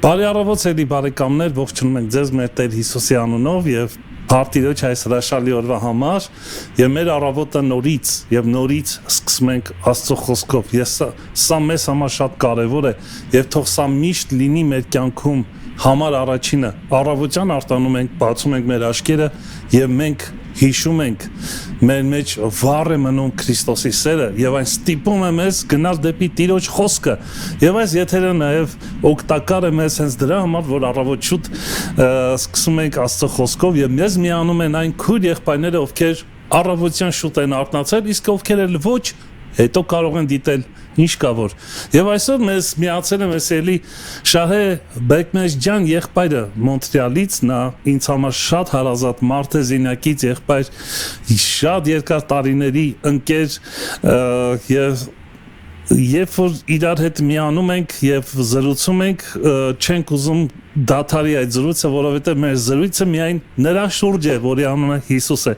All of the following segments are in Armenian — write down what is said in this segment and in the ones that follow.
Բարի առավոտ սերի բարեկամներ, ողջունում ենք ձեզ մեր Տեր Հիսուսի անունով եւ Փարթիրոջ այս հրաշալի օրվա համար եւ մեր առավոտը նորից սկսում ենք Աստծո խոսքով։ Սա մեզ համար շատ կարեւոր է եւ թող սա միշտ լինի մեր կյանքում համար առաջինը։ Առավոտյան արտանում ենք, բացում ենք մեր աչքերը եւ մենք հիշում ենք մեր մեջ վառ է մնում Քրիստոսի սերը եւ այն ստիպում է մեզ գնալ դեպի Տիրոջ խոսքը եւ այս եթերը նաեւ օգտակար է մեզ հենց դրա համար որ առավոտ շուտ սկսում ենք Աստծո խոսքով եւ մեզ միանում են այն քույր եղբայրները ովքեր առավոտյան շուտ են արթնացել իսկ ովքեր էլ ոչ հետո կարող են դիտել ինչ կա որ եւ այսօր մեզ միացել է մեզ էլի Շահե Բեկմեջյան եղբայրը Մոնտրեալից նա ինձ համար շատ հարազատ մարդ է Զինյակից եղբայր շատ երկար տարիների ընկեր եւ որ իրար հետ միանում ենք եւ զրուցում ենք չենք ուզում դաթարի այդ զրույցը որովհետեւ մեր զրույցը միայն նրա շուրջ է որի անունը Հիսուս է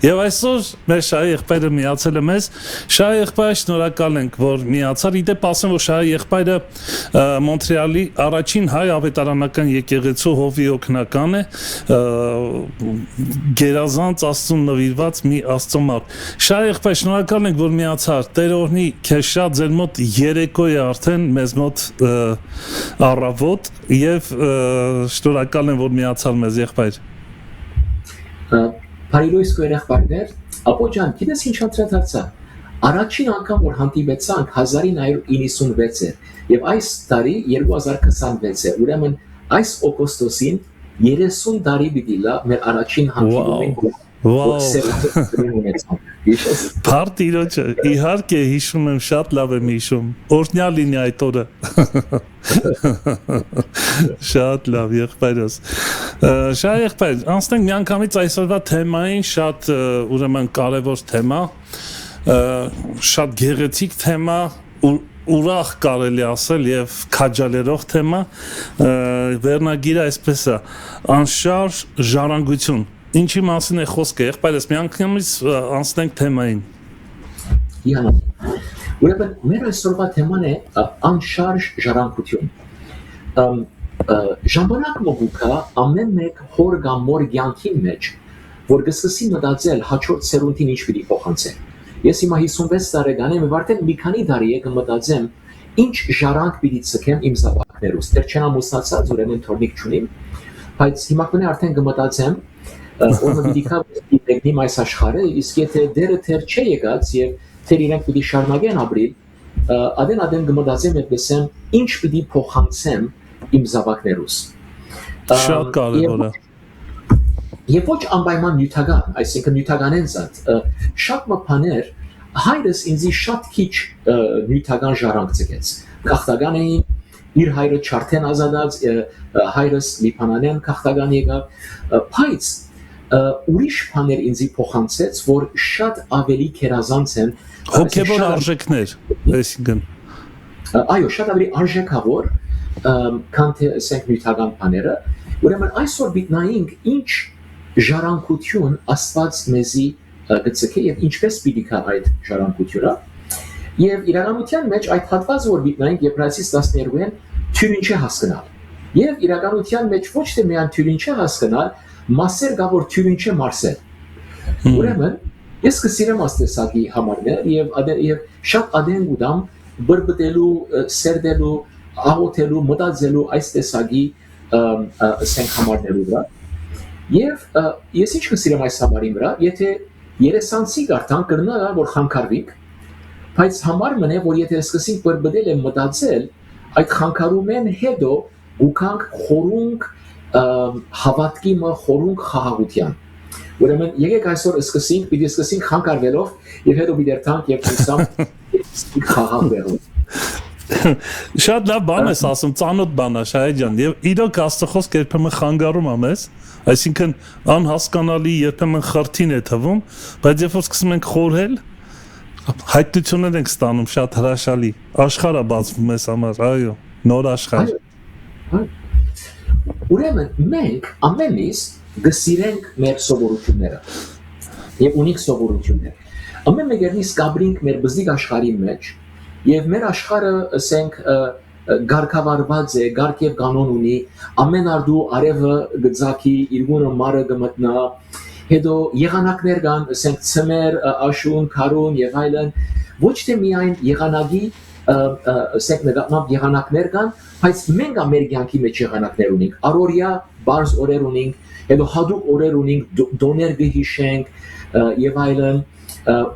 եւ այսօր մեր Շահե եղբայրը միացել է մեզ Շահե եղբայր շնորհակալ ենք որ միացար իդեպ ասեմ որ Շահե եղբայրը Մոնտրեալի առաջին հայ ավետարանական եկեղեցու հովի օգնական է գերազանց Աստծուն նվիրված մի Աստծո մարդ Շահե եղբայր շնորհակալ ենք որ միացար Տեր օրհնի քեզ շատ ձեր մոտ երեկո է արդեն մեզ մոտ առավոտ եւ շնորհակալ եմ որ միացալ մեզ եղբայր Բարիլույս եղբայրներ ապո ջան գիտես ինչ անդրադարձա առաջին անգամ որ հանդիպեցանք 1996 էր եւ այս տարի 2026 է ուրեմն այս օգոստոսին 30 տարի պիտի լա մեր առաջին հանդիպումը Փարթիրոջը իհարկե հիշում եմ շատ լավ եմ հիշում օրհնյալ լինի այդ օրը Շատ լավ եղբայրս Շահե եղբայր անցնենք միանգամից այսօրվա թեմային շատ ուրեմն կարևոր թեմա շատ գեղեցիկ թեմա ուրախ կարելի ասել եւ քաջալերող թեմա վերնագիրը այսպես է անշարժ ժառանգություն Ինչի մասին է խոսքը, եղբայրս միանգամից անցնենք թեմային։ Ուրեմն մեր այսօրվա թեման է անշարժ ժառանգություն։ Ժամանակ մոկուկա ամեն մեկ հոր կամ մոր կյանքի մեջ, որ կսկսի մտածել հաջորդ սերունդին ինչ պիտի փոխանցել։ Ես հիմա 56 տարեկան եմ, արդեն մի քանի տարի է կմտածեմ ինչ ժառանգ պիտի ցկեմ իմ զավակներուս։ Դեռ չեմ ամուսնացած, ուրեմն թորնիկ չունիմ, բայց հիմա կնե արդեն կմտածեմ Օրը դիքա դեպքիմ այս աշխարհը իսկ եթե դերը թեր չէ եկած եւ թեր իրենք պիտի շարունակեն ապրիլ adեն կմտածեմ եւ կսեմ ինչ պիտի փոխանցեմ իմ զավակներուս Շատ կարևոր է Եվ ոչ անպայման նյութական այսինքն նյութականեն զատ շատ մփաներ հայրս ինձի շատ քիչ նյութական ժառանգ ցկեց գախտական էին իր հայրը չարթեն ազատած հայրս լիբանանյան գախտական եկավ բայց ուրիշ բաներ ինձի փոխանցեց, որ շատ ավելի քերազանց են հոգեվոր արժեքներ, այսինքն այո, շատ ավելի արժեքավոր, քան թե ասենք նյութական բաները, ուրեմն այսօր բիտնայինք ինչ ժառանգություն Աստված մեզի գցկե եւ ինչպես պիտի կա այդ ժառանգությունը եւ իրականության մեջ այդ հատվածը որ բիտնայինք Եբրայեցիս 12-ին թյուրին չէ հասկանալ եւ իրականության մեջ ոչ թե միայն թյուրին չէ հասկանալ Մասեր գա որ թյուրին չէ մարսել Ուրեմն ես կսիրեմ աստեսակի համարներ եւ շատ adեն գուդամ բրբտելու սերդելու աղոթելու մտածելու այս տեսակի ասենք համարներու վրա եւ ես ինչ կսիրեմ այս համարի վրա եթե երեսանցի գարտան կրնա որ խանգարվիկ բայց համար մնե որ եթե սկսենք բրբտել եմ մտածել այդ խանգարումեն հետո ուքանք խորունկ հավատքի մը խորունկ խաղաղության ուրեմն եկեք այսօր սկսենք պիտի սկսենք խանգարվելով եւ հետո բիդերտանք եւ ցույցամ խաղաղվելու Շատ լավ բան ես ասում ծանոթ բան է Շահե ջան եւ իրոք Աստծո խոսքը երբեմն խանգարում է մեզ այսինքն անհասկանալի երբեմն խրթին է թվում բայց երբ որ սկսում ենք խորհել հայտնություններ ենք ստանում շատ հրաշալի աշխարհը բացվում մեզ համար այո նոր աշխարհ Ուրեմն մենք ամենից գսիրենք մեր սովորությունները եւ ունիկ սովորություններ ամեն մեկերնից կաբրինք մեր բզիկ աշխարհի մեջ եւ մեր աշխարհը ասենք գարկավարված է, գարկ եւ կանոն ունի, ամեն արդու արևը գծակի, իրգունը մարը գմտնա, հետո եղանակներ կան, ասենք ցմեր, աշուն, քարուն եւ այլն, ոչ թե միայն եղանակի, ասենք նկատմամբ եղանակներ կան, բայց մենք մեր կյանքի մեջ եղանակներ ունենք, առօրյա բարձ օրեր ունենք, հետո հատուկ օրեր ունենք, դոներ կհիշենք եւ այլն,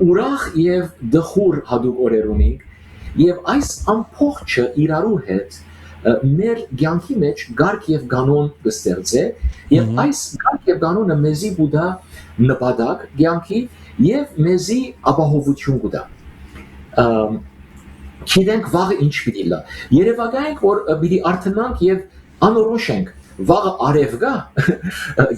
ուրախ եւ դխուր հատուկ օրեր ունենք. Եվ այս ամբողջը իրարու հետ մեր կյանքի մեջ գարկ եւ կանոն կստեղծե եւ այս գարկ եւ կանոնը մեզի կուտա նպատակ կյանքի եւ մեզի ապահովություն կուտա գիտենք վաղը ինչ պիտի լա երևակայենք որ պիտի արթնանք եւ անորոշենք վաղը արև գա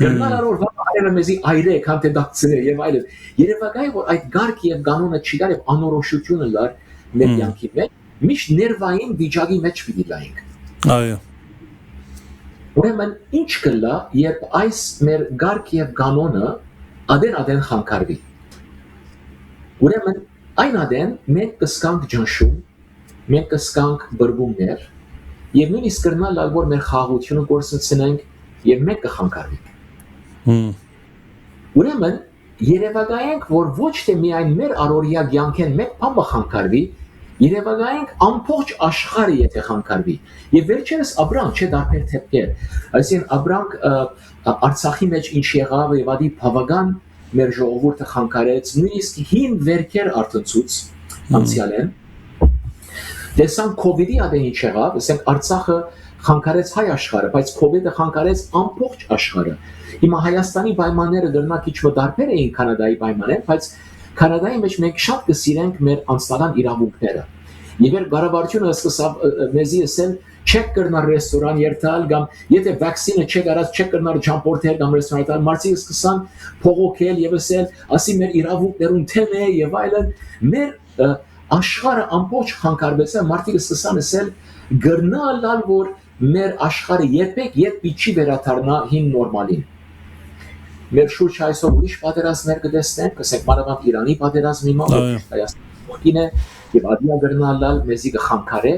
գնալարոր վաղը արևը մեզի այրե քան թե դակցնե եւ այլն երևակայենք որ այդ գարկ եւ կանոնը չի գար եւ անորոշությունը լար մեր կյանքի մեջ միշտ ներվային վիճակի մեջ պիտի լայենք այո ուրեմն ինչ կլա երբ այս մեր գարկ եւ կանոնը ադեն խանգարվի ուրեմն այն ադեն մենք կսկանք ջնշում մենք կսկանք բրբումներ եւ նույնիսկ կրնալ որ մեր խաղաղությունը գործընծնենք եւ մենք կխանգարվենք ուրեմն երևակայենք որ ոչ թե միայն մեր առօրյա կյանքեն մեկ բան խանգարվի երևակայենք ամբողջ աշխարհը եթե խանգարվի եւ վերջերս Աբրամ չէ դարբեր թեփքեր այսինքն Աբրամ Արցախի մեջ ինչ եղավ եւ ադի բավական մեր ժողովուրդը խանգարեց նույնիսկ հին վերքեր արտնցուց անցյալեն դեսան կոവിഡ്ի ադեն ինչ եղավ ասենք Արցախը խանգարեց հայ աշխարհը բայց կոവിഡ്ը խանգարեց ամբողջ աշխարհը հիմա Հայաստանի պայմանները դեռնա քիչ դարբեր էին Կանադայի պայմաններ բայց Կանադայի մեջ մենք շատ կսիրենք մեր անձնական իրավունքները եւ երբ կառավարությունը սկսավ մեզի ասել չեք կրնալ ռեստորան երթալ կամ եթե վակցինը չեք արած չեք կրնալ ճամփորդել կամ ռեստորան տալ մարդիկ սկսան փողոքել եւ ասել ասի մեր իրավունքներուն թեմ է եւ այլն մեր աշխարհը ամբողջ խանգարվեց մարդիկ սկսան ասել գրնալ որ մեր աշխարհը երբեք չի վերադառնա հին նորմալին մեր շուրջ այսօր ուրիշ պատերազմներ կտեսնենք ասենք մանավանդ Իրանի պատերազմի Հայաստանի է եւ ադիա գրնալալ մեզի կխանգարե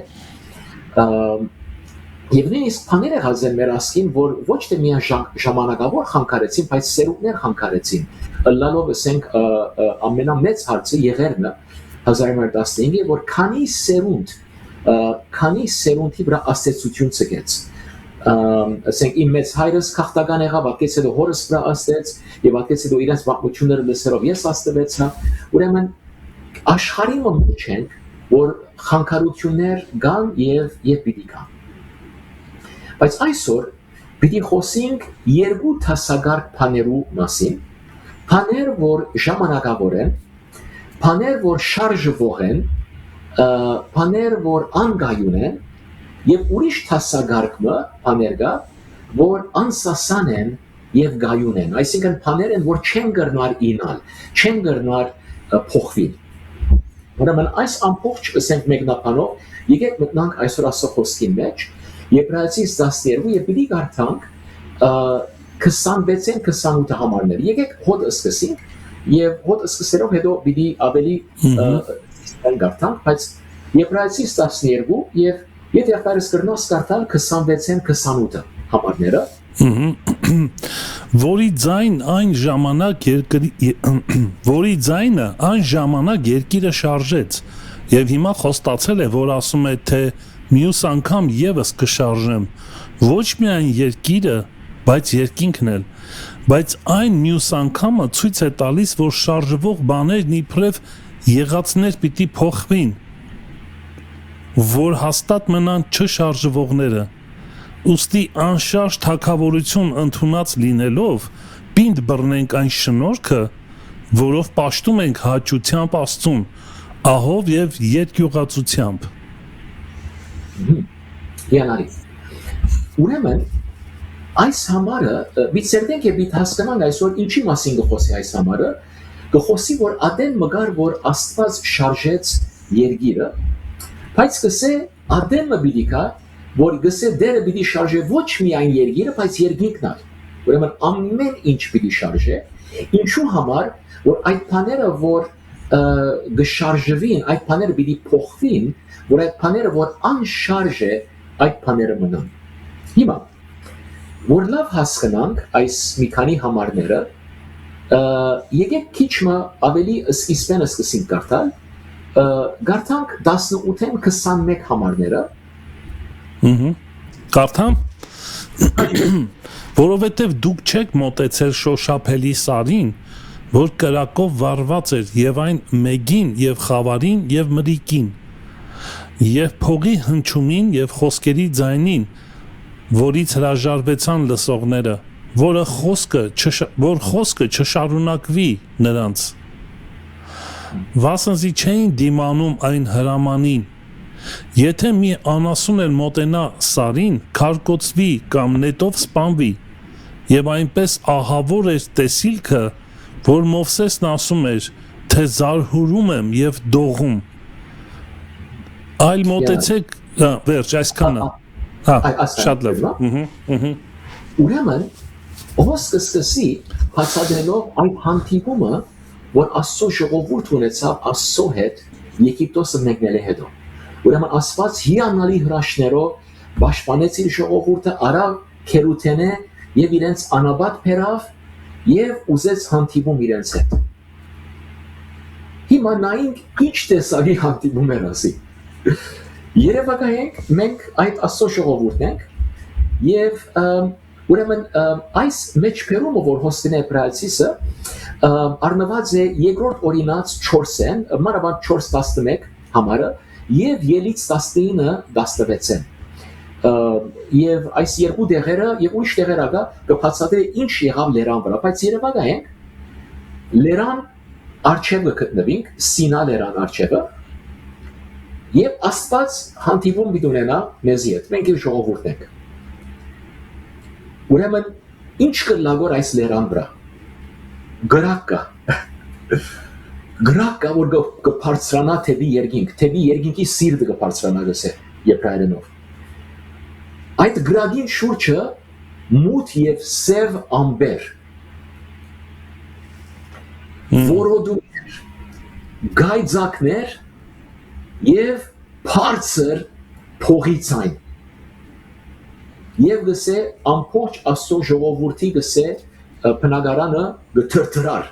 եւ նույնիսկ բաները հազեն մեր ասին որ ոչ թե միայն ժամանակավոր խանգարեցին բայց սերունդներ խանգարեցին լալով ասենք ամենամեծ հարցը եղերնը 1915-ը որ քանի սերունդի վրա աստեցություն ցկեց ասենք իմ մեծ հայրս քաղաքական եղավ, ատկեց հետո հորս վրա աստեց եւ ատկեց հետո իրենց պատմությունները լսելով ես աստվեցա ուրեմն աշխարհի մեջ ենք որ խանգարություններ կան եւ պիտի կան բայց այսօր պիտի խոսենք երկու տասագարկ բաներու մասին բաներ որ ժամանակավոր են բաներ որ շարժվող են բաներ որ անգայուն են Եվ ուրիշ տասագարկը բաներ կա, որ անսասան են եւ գայուն են, այսինքն բաներ են, որ չեն կրնար ինալ, չեն կրնար փոխվին։ Ուրեմն այս ամբողջ ասենք մեկնաբանով, եկեք մտնանք այսօր ասո խոսքի մեջ, Եբրայեցիս 12 եւ պիտի կարդանք 26-ին 28 համարներ։ Եկեք հոդ սկսենք եւ հոդ սկսելով հետո պիտի ավելի կարդանք, բայց Եբրայեցիս 12 եւ Եթե ախարս կրնոս կարդալ 26-ին 28 համարները որի ձայնը այն ժամանակ երկիրը շարժեց եւ հիմա խոստացել է որ ասում է թե մյուս անգամ եւս կշարժեմ ոչ միայն երկիրը բայց երկինքն էլ բայց այն մյուս անգամը ցույց է տալիս որ շարժվող բաներն իբրև եղածներ պիտի փոխվին որ հաստատ մնան չշարժվողները ուստի անշարժ թագավորություն ընդունած լինելով պինդ բռնենք այն շնորհքը որով պաշտում ենք հաճությամբ Աստծուն ահով եւ երկյուղացությամբ Յանարի ուրեմն այս համարը բիցերդենք եւ հասկանանք այսօր ինչի մասին գխոսի այս համարը գխոսի որ ադեն մգար որ Աստված շարժեց երկիրը Բայց գսե ադեմը պիտի կա, որ գսե դերը պիտի շարժե ոչ միայն երկիրը, բայց երկինքն է։ Ուրեմն ամեն ինչ պիտի շարժե, ինչու համար, որ այդ բաները որ գշարժվին, այդ բաները պիտի փոխվին, որ այդ բաները որ անշարժ է այդ բաները մնան։ Հիմա որ լավ հասկանանք այս մի քանի համարները, եկեք քիչ ավելի սկիզբեն սկսենք կարդալ, գարտանք 18-ին 21 համարները։ Կարդամ, որովհետև դուք չեք մոտեցել շոշափելի սարին, որ կրակով վառված էր եւ այն մեգին եւ խավարին եւ մրիկին, եւ փողի հնչումին եւ խոսքերի ձայնին, որից հրաժարվեցան լսողները, որ խոսքը չշարունակվի նրանց, վասնզի չէին դիմանում այն հրամանին, եթե մի անասուն էլ մոտենա սարին, քարկոծվի կամ նետով սպանվի, եւ այնպես ահավոր էր տեսիլքը, որ Մովսեսն ասում էր, թե զարհուրում եմ եւ դողում, այլ մոտեցեք, վերջ, այսքանը, շատ լավ, ուրեմն, ոսկը սկսի հացադրելով այդ հանդիպումը, որ Աստծո ժողովուրդ ունեցավ Աստծո հետ Եգիպտոսը մեկնելու հետո։ Ուրեմն Աստված հիանալի հրաշքներով պաշտպանեց իր ժողովուրդը, արավ քերութենե եւ իրենց անաբատ բերավ եւ ուզեց հանդիպում իրենց հետ։ Հիմա նայենք ինչ տեսակի հանդիպում էր ասի։ Երևակայենք մենք այդ Աստծո ժողովուրդն ենք եւ ուրեմն այս մեջբերումը որ հոստնե պրացիսը առնված է երկրորդ օրինաց 4-ն, մանավանդ 4:11 համարը եւ ելից 19:16-ն։ Եվ այս երկու դեղերը եւ ուրիշ դեղեր ագա կբացատրի ինչ եղավ լերան վրա, բայց երևակայենք լերան արչեվը գտնվինք, Սինա լերան արչեվը եւ Աստված հանդիպում ունենա մեզի հետ, մենք իր ժողովուրդն ենք։ Ուրեմն ինչ կլագոր այս լերան վրա գրակա որ կբարձրանա թեբի երկինքի սիրտը կբարձրանա գսե եբրայերենով այդ գրագին շուրջը մութ եւ սև ամբեր որոդուներ գայձակներ եւ բարձր փողի ցայն եւ գսե ամբողջ Աստծո ժողովրդի գսե բնակարանը գթրթրար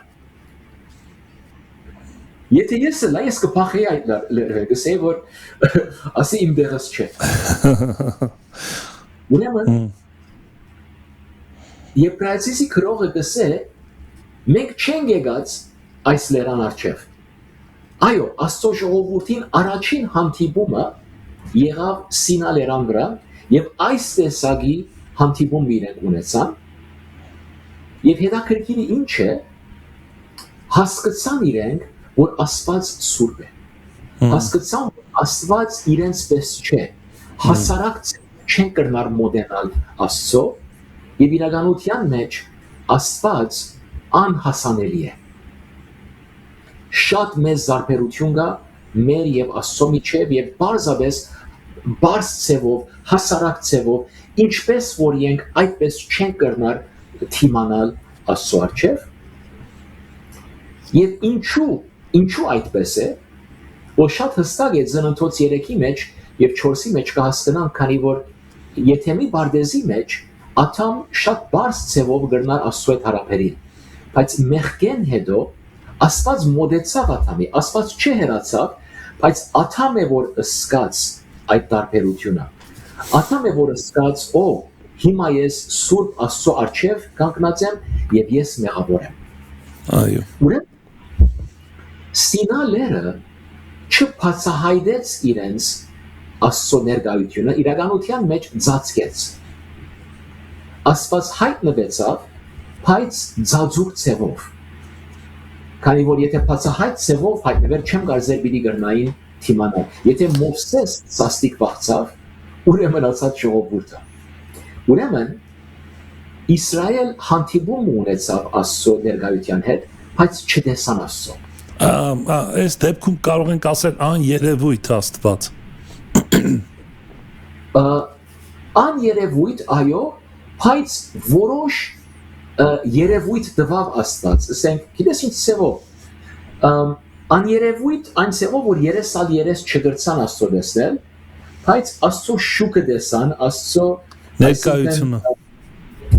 Եթե ես կփախեի այդ գսե որ ասի իմ դերս չէ Ուրեմն Եբրայեցի քրողը գսե մենք չենք եկած այս լերան արչև Այո Աստծո ժողովրդին առաջին հանդիպումը եղավ Սինա լերան վրա եւ այս տեսակի հանդիպում իրենք ունեցան եւ հետաքրքիրը ինչ է հասկացան իրենք որ Աստված սուրբ է հասկացան որ Աստված իրենց պես չէ հասարակ չեն կրնար մոդենալ Աստծո եւ իրականության մեջ Աստված անհասանելի է շատ մեծ զարբերություն կա մեր եւ Աստծո միջեւ եւ բարձրապես բարձ ցևով հասարակ ցևով ինչպես որ ենք այդպես չեն կրնար թիմանալ Աստծո առջև եւ ինչու այդպես է որ շատ հստակ է ծննդոց 3-ի մեջ եւ 4-ի մեջ կհասկանան քանի որ եթե մի բարդեզի մեջ աթամ շատ բարձ ցևով կրնար Աստծո հետ հարաբերին բայց մեղքեն հետո Աստված մոդեցավ աթամի Աստված չհերացավ բայց աթամ է որ ըսկաց այդ տարբերությունը աթամ է որ ըսկաց հիմա ես սուրբ Աստծո առջև կանգնած եմ եւ ես մեղավոր եմ այո ուրեմն Սինա լերը չբացահայտեց իրենց Աստծո ներկայությունը իրականության մեջ ծածկեց Աստված հայտնվեցավ բայց ծածուկ ցևով քանի որ եթե բացահայտ ցևով հայտնվեր չեմ կարծեր պիտի գրնային թիմանալ եթե Մովսես սաստիկ բացավ ուրեմն ասած ժողովուրդը ուրեմն Իսրայել հանդիպում ունեցավ Աստծո ներկայության հետ բայց չտեսան Աստծո այս դեպքում կարող ենք ասել աներևույթ Աստված աներևույթ այո բայց որոշ երևույթ տվավ Աստված ասենք գիտես ինչ ցևով Աներևույթ այն ցեղով որ 30 չգրցան Աստծո դեսնել, բայց Աստծո շուկը դեսան, Աստծո ներկայությունը։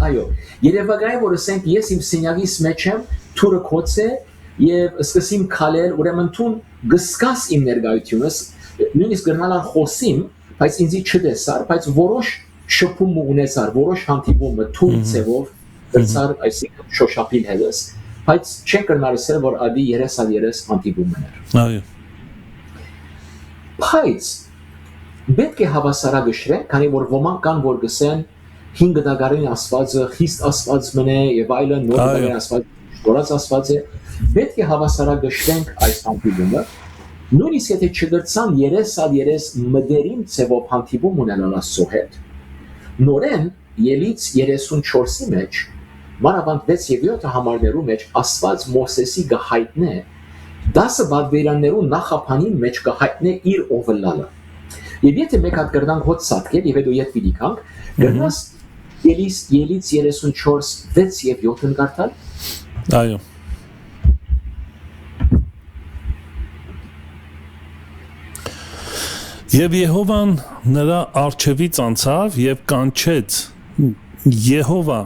Այո, Երևակայ որ ասենք ես իմ սենյակիս մեջ եմ, թուրը կոծե եւ սկսեմ քալել, ուրեմն տուն գսկաս իմ ներկայությունս, նույնիսկ գրնալան խոսիմ, բայց ինձի չդեսար, բայց որոշ շփում ունեցար, որոշ հանդիպումը թուն ցեղով դարձար, այսինքն շոշափին հետս, բայց չեն կրնարսել որ ադի 30 հանդիպումներ։ Այո։ Բայց պետք է հավասարակշռեն, քանի որ ոմանք կան որ գսեն 5 դագարին Աստվածը խիստ Աստված մնե եւ այլն նոր դագարին Աստված որած Աստված է, պետք է հավասարակշռենք այս հանդիպումը։ Նույնիսկ եթե չգրցան 30 մդերին ցեվով հանդիպում ունենալ Աստծո հետ, նորեն Ելից 34-ի մեջ մանավանդ 6 եւ 7 համարներու մեջ Աստված Մովսեսի գահիտնե 10 բادվերաներու նախապանին մեջ գահիտնե իր օվլալը։ Եվ եթե մեկ հատ կրնանք հոտ սատկել եւ հետո ետ պիտի կանք, գրնաս Ելից 34 6 եւ 7-ն կարդալ։ Այո։ Եվ Եհովան նրա արջևից անցավ եւ կանչեց. Եհովա,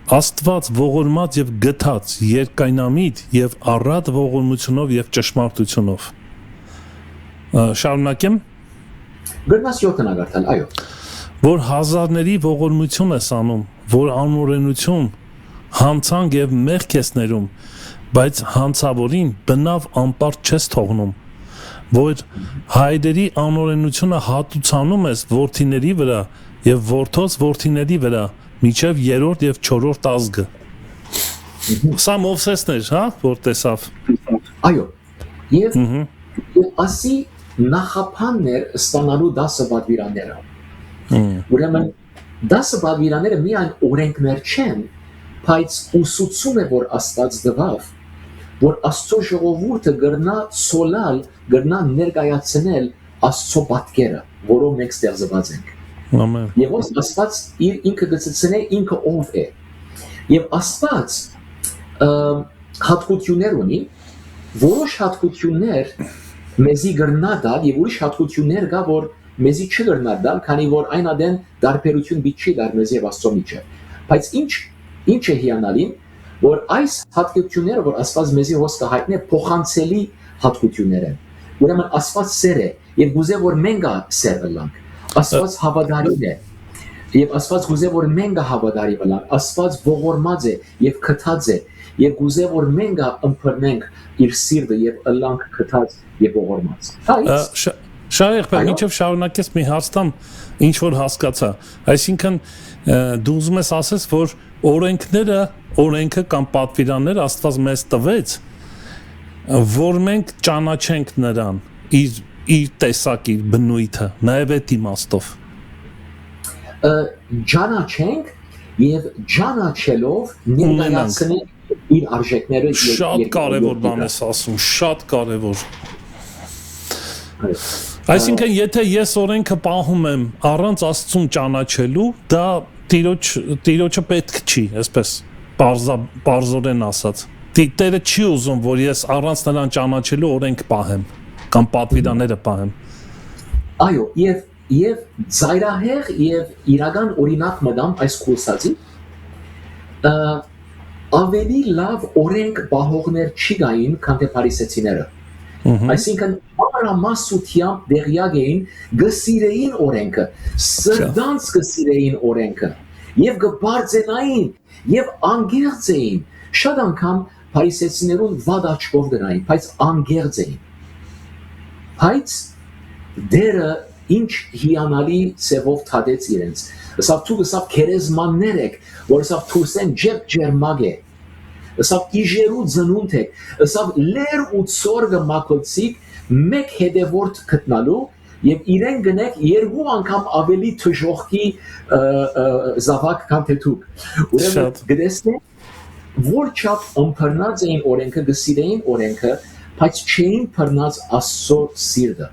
Աստված ողորմած եւ գթած, երկայնամիտ եւ առատ ողորմությունով եւ ճշմարտությունով։ Շարունակեմ։ Գրնաս 7-ն կարդալ, այո։ Որ հազարների ողորմություն ես անում, որ անօրենություն, հանցանք եւ մեղք ես ներում, բայց հանցավորին բնավ անպարտ չես թողնում, որ հայրերի անօրենությունը հատուցանում ես որդիների վրա եւ որդոց որդիների վրա, մինչեւ 3-րդ եւ 4-րդ ազգը։ Սա Մովսեսն էր, հա, որ տեսավ։ Այո։ Եվ ասի նախապաններ ստանալու 10 բادվիրանները։ Ուրեմն 10 բادվիրաները միայն օրենքներ չեն, բայց ուսուցում է որ Աստված դվավ, որ Աստծո ժողովուրդը գրնա սոլալ, գրնա ներկայացնել Աստծո պատկերը, որով մենք ստեղծված ենք։ Ամեն։ Եվ Աստված իր ինքը գծցնե ինքը ով է։ Եվ Աստված հատկություններ ունի, որոշ հատկություններ մեզի գրնա դալ եւ ուրիշ հատկություններ կա որ մեզի չգրնա դալ, քանի որ այն ադեն դարբերություն բիչի դար մեզ եւ Աստծո միջեւ։ Բայց ինչ է հիանալին, որ այս հատկությունները որ Աստված մեզի հոսքը հայտնի փոխանցելի հատկություններ են։ Ուրեմն Աստված սեր է եւ գուզե որ մենք սեր լանք։ Աստված հավատարիմ է եւ Աստված գուզե որ մենք հավատարի լանք։ Աստված ողորմած է եւ քթած է եւ գուզե որ մենք ըմբռնենք իր սիրտը եւ լանք քթած եւ ողորմած։ Շարեղ, մինչև շարունակես մի հարցամ, ինչ որ հասկացա։ Այսինքն դու ուզում ես ասես, որ օրենքը կամ պատվիրանները Աստված մեզ տվեց, որ մենք ճանաչենք նրան, իր տեսակ, իր բնույթը, նաև այդ իմաստով։ Ճանաչենք եւ ճանաչելով ներկայացնենք իր արժեքները։ Շատ կարևոր բան ես ասում, շատ կարևոր։ Այսինքն եթե ես օրենքը պահում եմ առանց Աստծուն ճանաչելու, դա Տիրոջը պետք չի, այսպես պարզորեն ասած։ Տերը չի ուզում, որ ես առանց նրան ճանաչելու օրենք պահեմ կամ պատվիրանները պահեմ։ Այո, եւ ծայրահեղ եւ իրական օրինակ մտամ այս կուրսացի ավելի լավ օրենք պահողներ չի գային, քան թե փարիսեցիները։ Այսինքն ամասությամբ դեղյակ էին գսիրեին օրենքը, սրտանց գսիրեին օրենքը եւ գբարձենային եւ անգերձ էին։ Շատ անգամ փարիսեցիներուն վատ աչքով գնային, բայց անգերձ էին։ Բայց դերը ինչ հիանալի ծևով թադեց իրենց։ Ասավ դու ասավ քերեզմաններ եք, որ ասավ թուրսեն ջերմագ է։ Ասավ իժերու ծնունդ եք, ասավ լեր ու ծորգը մակլցիկ մեկ հետևորդ գտնալու եւ իրեն գնեք երկու անգամ ավելի թժողքի զավակ քան թե դուք։ Ուրեմն գտեսնեք որ չափ ըմբռնած էին օրենքը, գսիրեին օրենքը, բայց չէին բռնած Աստծո սիրտը։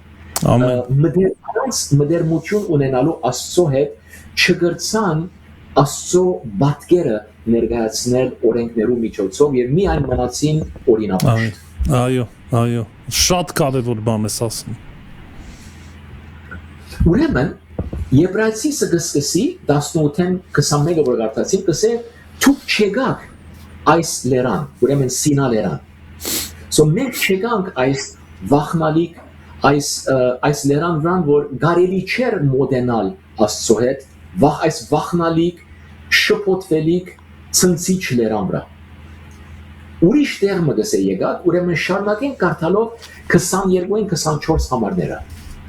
Մդերմություն ունենալու Աստծո հետ չգրցան Աստծո բատկերը ներկայացնել օրենքներու միջոցով եւ միայն մնացին օրինապաշտ։ Այո։ Այո, շատ կարևոր բան ես ասում։ Ուրեմն Եբրայեցիսը գսկսի 18-ին 21-ը որ գարտացին կսե դուք չեկաք այս լերան, ուրեմն Սինա լերան։ So մենք չեկանք այս վախնալիք այս լերան վրան որ գարելի չէր մոդենալ Աստծո հետ, այս վախնալիք շփոթվելիք ցնցիչ լերան վրա։ Ուրիշ տեղ մը գսե եկաք, ուրեմն շարունակենք կարդալով 22-ին 24 համարները։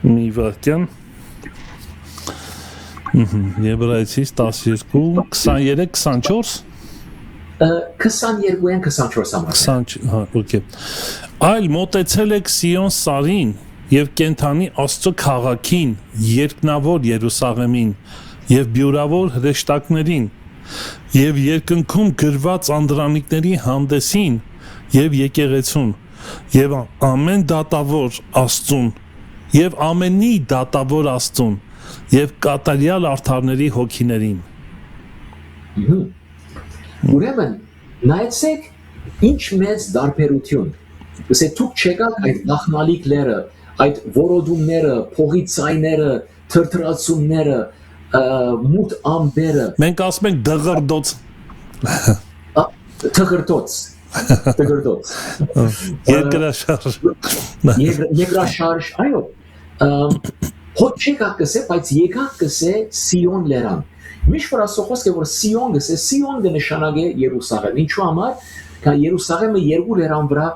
Մի վարքյան։ Եբրայեցիս 12, 23, 24 22-ին 24 համարները։ Հա, օքեյ։ Այլ մոտեցել եք Սիոն սարին եւ կենթանի Աստծո քաղաքին, երկնավոր Երուսաղեմին եւ բյուրավոր հրեշտակներին եւ երկնքում գրված անդրանիկների հանդեսին եւ եկեղեցուն եւ ամեն դատավոր Աստծուն եւ ամենի դատավոր Աստծուն եւ կատարյալ արդարների հոգիներին։ Ուրեմն նայեցեք ինչ մեծ դարբերություն։ Ոսե դուք չեկաք այդ վախնալիք լերը, այդ որոդումները, փողի ցայները, թրթրացումները, մութ ամբերը։ Մենք ասում ենք դղրդոց։ Դղրդոց։ Երկրաշարժ։ Երկրաշարժ, այո։ Հոտ չեկաք կսե, բայց եկաք կսե Սիոն լերան։ Միշտ որ ասող խոսքը որ Սիոն գսե, Սիոն կնշանակե Երուսաղեմ։ Ինչու համար, քան Երուսաղեմը երկու լերան վրա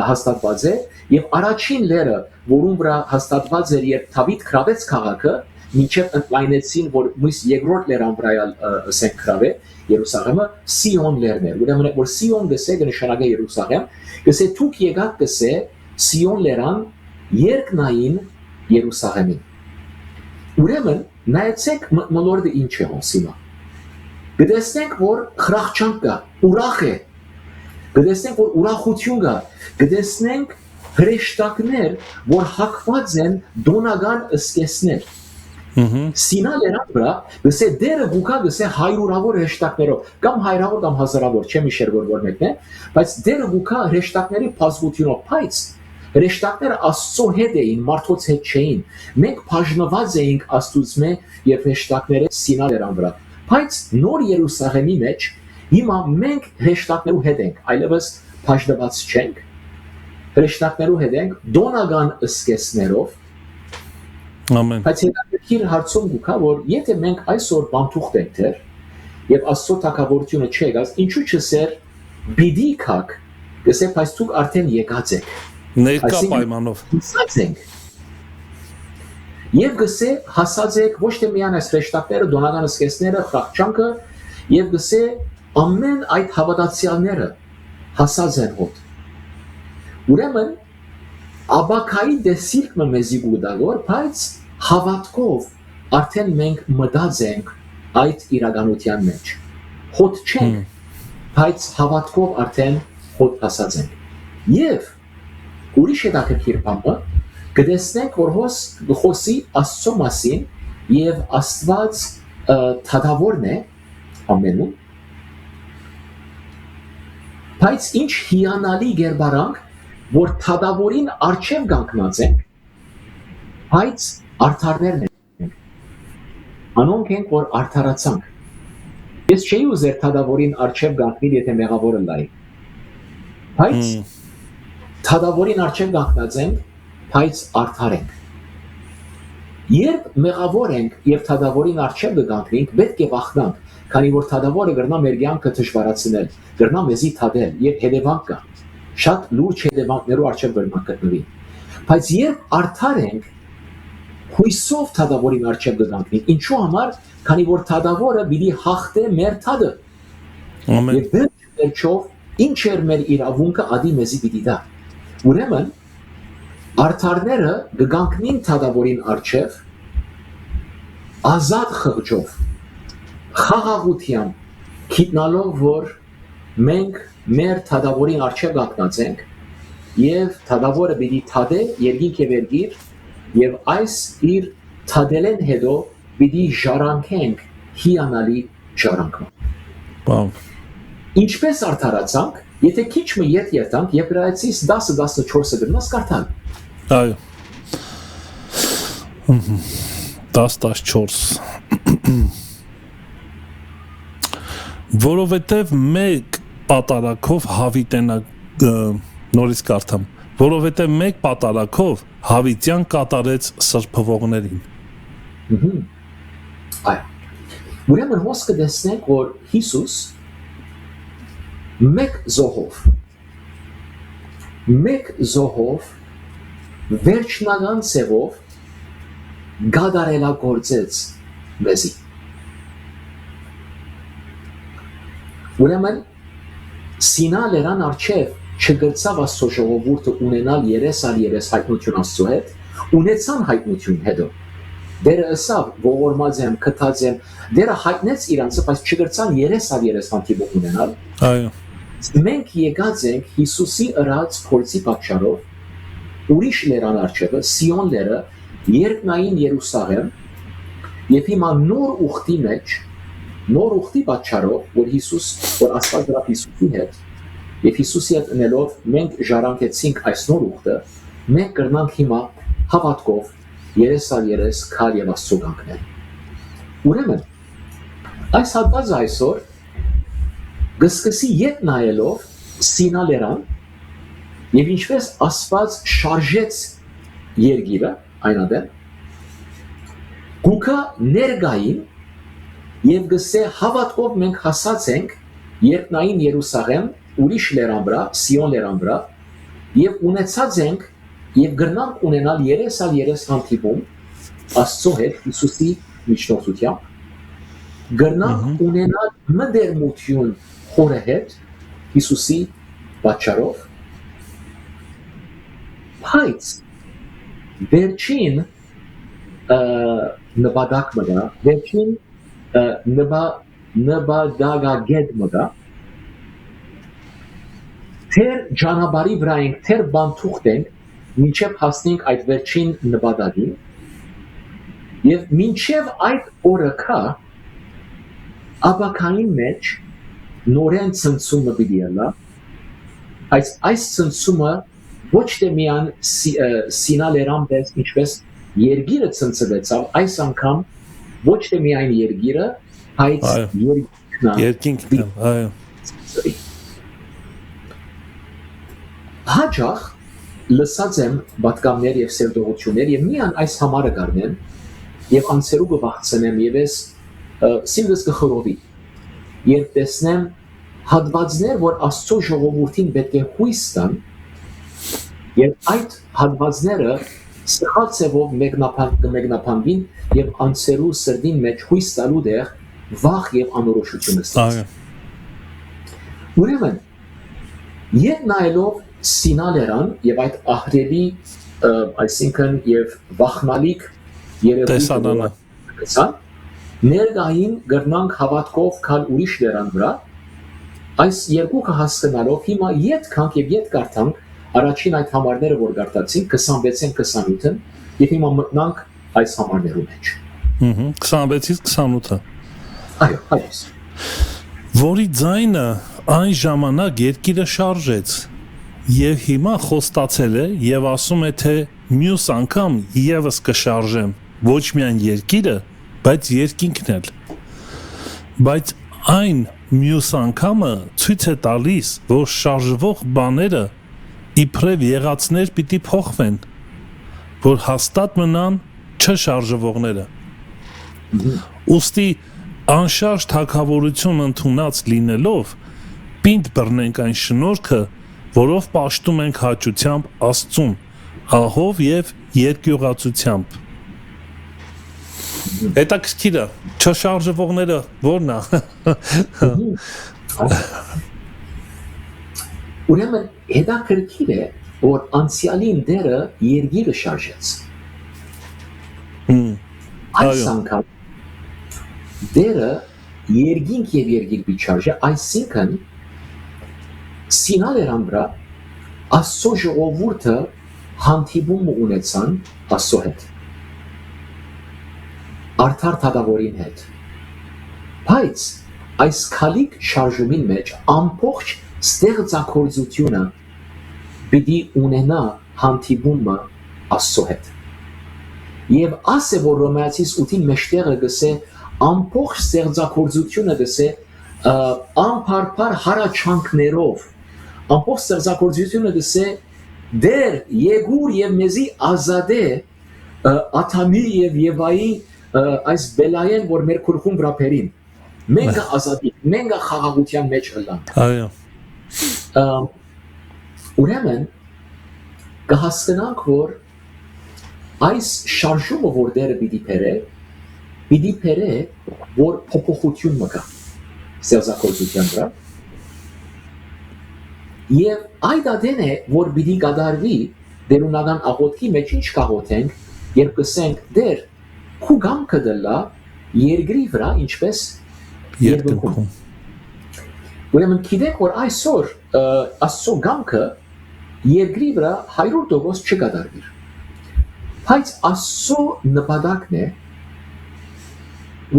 հաստատված է, եւ առաջին լերը, որում վրա հաստատված էր երբ Դավիթ գրավեց քաղաքը, մինչև ընդլայնեցին, որ մյուս երկրորդ լերան վրա ասենք գրավե Երուսաղեմը Սիոն լերն էր։ Ուրեմն որ Սիոն գսե կնշանակե Երուսաղեմ, գսե դուք եկաք կսե Սիոն լերան երկնային Երուսաղեմին։ Ուրեմն նայեցեք մոլորդը ինչ է հոսիմա։ Գտեսնենք որ խրախճանք կա, ուրախ է։ Գտեսնենք որ ուրախություն կա, գտեսնենք հրեշտակներ, որ հակված են դոնական ըսկեսներ։ Սինա լերան վրա գսե դերը գուկա գսե հայրուրավոր հրեշտակներով կամ հայրավոր կամ հազարավոր չեմ իշեր որ մեկն է, բայց դերը գուկա հրեշտակների բազմությունով, բայց հրեշտակները Աստծո հետ էին, մարդոց հետ չէին։ Մենք բաժնված էինք Աստծո եւ հրեշտակները Սինա լերան վրա։ Բայց նոր Երուսաղեմի մեջ հիմա մենք հրեշտակներու հետ ենք, այլևս բաժնված չենք։ Հրեշտակներու հետ ենք դոնական ըսկեսներով։ Ամեն։ Բայց հետաքրքիր հարցում գուկա որ եթե մենք այսօր բանտուղ ենք դեր եւ Աստծո թակավորությունը չեկած, ինչու՞ չսեր բիդի քակ, գսե բայց դուք արդեն եկած եք։ Ներկա պայմանով։ Եվ գսե հասած եք ոչ թե միայն այս հրեշտակները, դոնական ըսկեսները, խրախճանքը, եւ գսե ամեն այդ հավատացյալները հասած են հոտ։ Ուրեմն աբակայի դեսիրկը մեզի գուդագոր, բայց հավատքով արդեն մենք մտած ենք այդ իրականության մեջ։ Հոտ չենք, բայց հավատքով արդեն հոտ հասած ենք։ Եվ ուրիշ հետաքրքիր բանը գտեսնենք որ խոսի Աստծո մասին եւ Աստված թադավորն է ամենում բայց ինչ հիանալի գերբարանք որ թադավորին արչև կանգնած ենք բայց արդարներն ենք անոնք ենք որ արդարացանք ես չէի ուզեր թադավորին արչև կանգնել եթե մեղավորը լայի բայց թադավորին արչև կանգնած ենք բայց արդար ենք։ Երբ մեղավոր ենք եւ թադավորին արչև կգանքնենք, պետք է վախնանք, քանի որ թադավորը գրնա մեր կյանքը դժվարացնել, գրնա մեզի թադել եւ հետևանք կա։ Շատ լուրջ հետևանքներով արչև կգտնվի։ Բայց երբ արդար ենք, հույսով թադավորին արչև կգանքնենք։ Ինչու համար, քանի որ թադավորը պիտի հաղթե մեր թադը։ Ամեն։ Եվ վերջով ինչ էր մեր իրավունքը ադի մեզի պիտի դա։ Ուրեմն արդարները կգանքնին թադավորին արչև ազատ խղճով խաղաղությամբ գիտնալով որ մենք մեր թադավորին արչև կանգնած ենք եւ թադավորը պիտի թադե երկինք եւ երկիր եւ այս իր թադելեն հետո պիտի ժառանգենք հիանալի ժառանգում Բան։ ինչպես արդարացանք Եթե քիչ մը ետ երթանք, Եբրայեցիս 10-14 գրնաս կարդալ։ Այո։ 10-14 Որովհետև մեկ պատարակով նորից կարդամ, որովհետև մեկ պատարակով հավիտյան կատարեց սրբվողներին։ Այո։ Ուրեմն հոսքը տեսնենք, որ Հիսուս մեկ զոհով վերջնական ծևով գադարելագործեց մեզի։ Ուրեմն Սինա լերան արջև չգրցավ Աստծո ժողովուրդը ունենալ 30 հայտնություն Աստծո հետ, ունեցան հայտնություն հետո։ Դերը ըսավ ողորմած եմ, քթած եմ, դերը հայտնեց իրանցը, բայց չգրցան 30 հանդիպում ունենալ։ Այո։ Մենք եկած ենք Հիսուսի ըրած փորձի պատճառով ուրիշ լերան արջևը, Սիոն լերը, երկնային Երուսաղեմ, եւ հիմա նոր ուխտի մեջ, նոր ուխտի պատճառով, որ Աստված դրավ Հիսուսի հետ, եւ Հիսուսի հետ ընելով մենք ժառանգեցինք այս նոր ուխտը, մենք կրնանք հիմա հավատքով 30 քար եւ Աստծո կանգնել։ Ուրեմն այս հատվածը այսօր գսկսի ետ նայելով Սինա լերան եւ ինչպես Աստված շարժեց երկիրը այնադեմ գուկա ներգային եւ գսե հավատքով մենք հասած ենք երկնային Երուսաղեմ ուրիշ լերան վրա, Սիոն լերան վրա եւ ունեցած ենք եւ գրնանք ունենալ 30 հանդիպում Աստծո հետ Հիսուսի միջնորդությամբ գրնանք ունենալ մդերմություն Խորը հետ Հիսուսի պատճառով բայց վերջին նպատակ մտա վերջին նպատակագետ մտա թեր ճանապարհի վրա ենք թեր բանթուղթ ենք մինչև հասնենք այդ վերջին նպատակին եւ մինչև այդ օրը կա ապակային մեջ նորեն ցնցումը պիտի ելա այս ցնցումը ոչ թե միան Սինա լերան պես ինչպես երկիրը ցնցվեցավ այս անգամ ոչ թե միայն երկիրը բայց երկինքն այո հաջող լսած եմ պատգամներ եւ սերտողություններ եւ միան այս համարը գարնեմ եւ անցերու կվախցնեմ եւ ես սինգս կխորովի երբ տեսնեմ հատվածներ որ Աստծո ժողովրդին պետք է հույս տան եւ այդ հատվածները սխալցեվով մեկնաբանվին եւ անցերու սրդին մեջ հույս տալու դեր վախ եւ անորոշություն ստացվի ուրեմն երբ նայելով Սինա լերան եւ այդ ահրելի այսինքն եւ վախնալիք երևույթը ներգային գրնանք հավատքով կալ ուրիշ լերան վրա այս երկուքը հասկանալով հիմա ետ կանք եւ ետ կարդանք առաջին այդ համարները որ կարդացինք 26-28-ը եւ հիմա մտնանք այս համարներու մեջ 26-ից 28-ը այո որի ձայնը այն ժամանակ երկիրը շարժեց եւ հիմա խոստացել է եւ ասում է թե մյուս անգամ եւս կշարժեմ ոչ միայն երկիրը բայց երկինքն էլ բայց այն մյուս անգամը ցույց է տալիս որ շարժվող բաները իբրև եղածներ պիտի փոխվեն որ հաստատ մնան չշարժվողները ուստի անշարժ թագավորություն ընդունած լինելով պինդ բռնենք այն շնորհքը որով պաշտում ենք հաճությամբ Աստծուն, ահով եւ երկյուղացությամբ։ Հետաքրքիր է, չշարժվողները ո՞րն է։ Ուրեմն հետաքրքիր է, որ անցյալին դերը երկիրը շարժեց։ Այս անգամ դերը երկինք եւ երկիր պիտի շարժե, այսինքն Սինա լերան վրա Աստծո ժողովուրդը հանդիպում ունեցան Աստծո հետ արդար թագավորին հետ բայց այս քալիք շարժումին մեջ ամբողջ ստեղծագործությունը պիտի ունենա հանդիպումը Աստծո հետ։ Եվ ասե որ Ռոմեացիս 8-ին մեջտեղը գսե ամբողջ ստեղծագործությունը գսե անփարփար հարաճանքներով ամբողջ ստեղծագործությունը գսե դեր Եգուր եւ մեզի ազատե Աթամի եւ Եվայի այս բելայեն որ մեր քուրխում վրա բերին մենք ազատի մենք խաղաղության մեջ ըլանք այո ուրեմն կհասկանանք որ այս շարժումը որ դերը պիտի բերե որ փոփոխություն մկա ստեղծագործության վրա եւ այդ ադեն է որ պիտի կդարվի դերունական աղոթքի մեջ ինչ կաղոթենք երբ կսենք դեր քու գամքը դլա երկրի վրա ինչպես երկնքում ուրեմն գիտեք որ այսօր Աստծո գամքը երկրի վրա 100% չկդարվի բայց Աստծո նպատակն է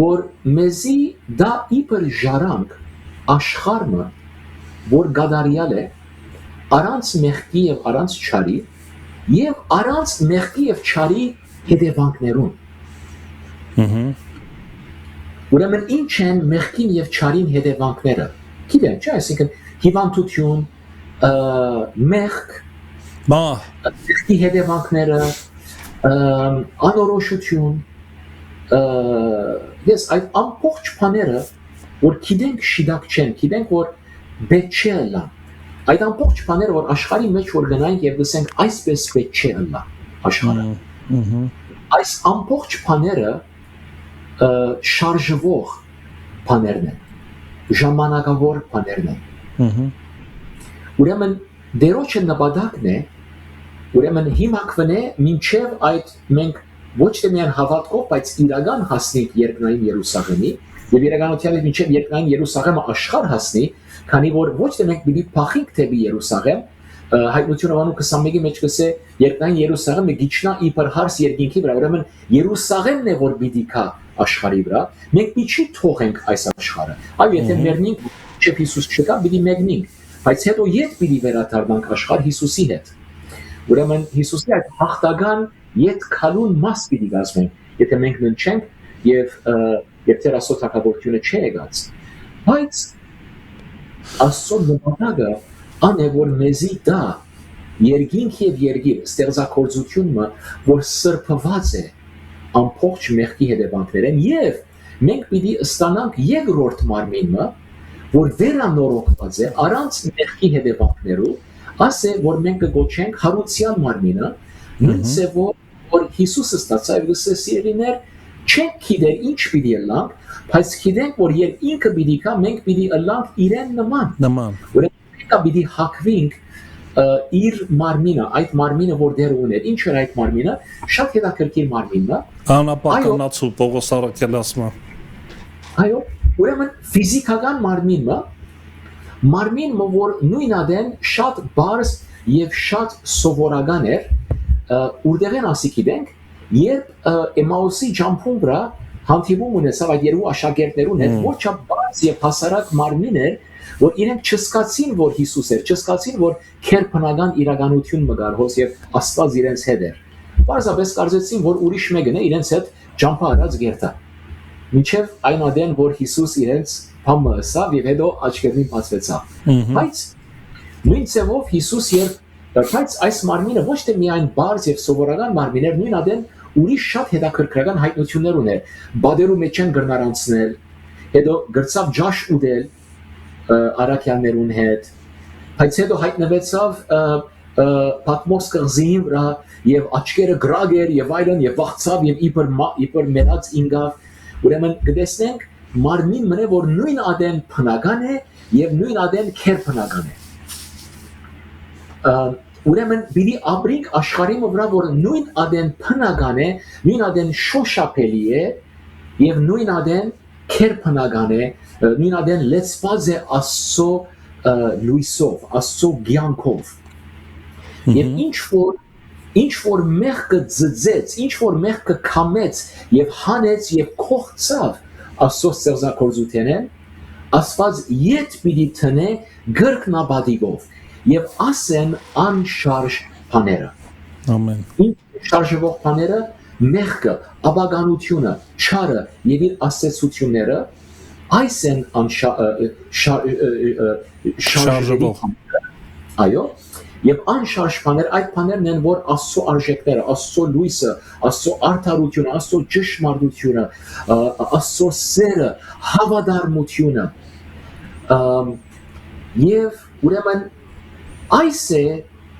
որ մեզի դա իբր ժարանք աշխարհը որ գադարյալ է առանց մեղքի եւ առանց չարի եւ առանց մեղքի եւ չարի հետևանքներուն ուրեմն ինչ են մեղքին եւ չարին հետևանքները գիտեք չէ այսինքն հիվանդություն մեղք մեղքի հետևանքները անորոշություն ես այդ ամբողջ բաները որ գիտենք շիդակ չեն գիտենք որ պետք չէ լա այդ ամբողջ բաները որ աշխարհի մեջ որ գնանք եւ գսենք այսպես պետք չէ լա աշխարհը այս ամբողջ բաները շարժվող բաներն են ժամանակավոր բաներն են ուրեմն դերոջը նպատակն է ուրեմն հիմա կվնե մինչև այդ մենք ոչ թե միայն հավատքով բայց իրական հասնենք երկնային Երուսաղեմի եւ իրականությամբ մինչև երկնային Երուսաղեմը աշխարհ հասնի քանի որ ոչ թե մենք պիտի փախենք դեպի Երուսաղեմ հայտնությունը վանու 21-ի մեջ կսե երկնային Երուսաղեմը գիչնա իբր հարս երկինքի վրա ուրեմն Երուսաղեմն է որ պիտի կա աշխարհի վրա մենք պիտի թողենք այս աշխարհը այո եթե մեռնենք չէ Հիսուս չկա պիտի մեռնենք բայց հետո ետ պիտի վերադառնանք աշխարհ Հիսուսի հետ ուրեմն Հիսուսի այդ հաղթական ետ քալուն մաս պիտի գազմենք եթե մենք ննչենք եւ Տեր Աստծո թագավորությունը չի եկած բայց Աստծո նպատակը ան է որ մեզի դա երկինք եւ երկիր ստեղծագործությունը որ սրբված է ամբողջ մեղքի հետևանքներեն եւ մենք պիտի ստանանք երկրորդ մարմինը որ վերանորոգված է առանց մեղքի հետևանքներու ասե որ մենք կգոչենք հարության մարմինը նույն ծավալ որ Հիսուսը ստացավ եւ սիրիներ չենք գիտեր ինչ պիտի լանք բայց գիտենք որ երբ ինքը պիտի կա մենք պիտի լանք իրեն նման ուրեմն մենք պիտի հակվենք իր մարմինը այդ մարմինը որ դեր ուներ ինչ էր այդ մարմինը շատ հետաքրքիր մարմինն է անապականացու Պողոս Արաքելը ասում այո ուրեմն ֆիզիկական մարմինը որ նույն ադեն շատ բարձ եւ շատ սովորական էր ուրդեղ են ասի գիտենք երբ Էմաուսի ջամփուն վրա հանդիպում ունեցավ այդ երկու աշակերտներուն հետ ոչ չափ բարձ եւ հասարակ մարմին էր որ իրենք չսկացին որ Հիսուս էր չսկացին որ քերբնական իրականություն մգար հոս եւ Աստված իրենց հետ էր բարձրապես կարծեցին որ ուրիշ մեկն է իրենց հետ ջամփա արած գերտա մինչև այն ադեն որ Հիսուս իրենց բամը ասավ եւ հետո աչքերին բացվեցավ բայց նույն ծավով Հիսուս երբ բայց այս մարմինը ոչ թե միայն բարձ եւ սովորական մարմին էր նույն ադեն ուրիշ շատ հետաքրքրական հայտնություններ ուներ բادرու մեջ են գրնարանցնել հետո գրծավ ջաշ ուդել արաքյաններուն հետ բայց հետո հայտնվեցավ Պատմոս կղզին վրա եւ աչքերը գրագեր եւ այլն եւ վախցավ եւ իբր մեռած ինգավ ուրեմն գտեսնենք մարմին մնե որ նույն ադեն բնական է եւ նույն ադեն քերբնական է ուրեմն բիդի ապրինք աշխարհի վրա որ նույն ադեն բնական է նույն ադեն շոշափելի է եւ նույն ադեն քերբնական է նույն ադեն լեցված է Աստծո լույսով Աստծո ցանկով եւ ինչ որ մեղքը ձծեց ինչ որ մեղքը կամեց եւ հանեց եւ կողցավ Աստծո ստեղծագործութենեն Աստված իդ պիտի տնե գրկնաբադիգով եւ ասեն անշարժ բաները։ Ամեն։ Ինչ շարժվող բաները մեղքը, աբագանությունը, չարը եւ իր ասեցությունները այս են շարժվող։ Այո, եւ անշարժ բաներ, այդ բաներն են, որ Աստծո արժեքները, Աստծո լույսը, Աստծո արդարությունը, Աստծո ճշմարտությունը, Աստծո սերը, հավատարմությունը, եւ ուրեմն այս է,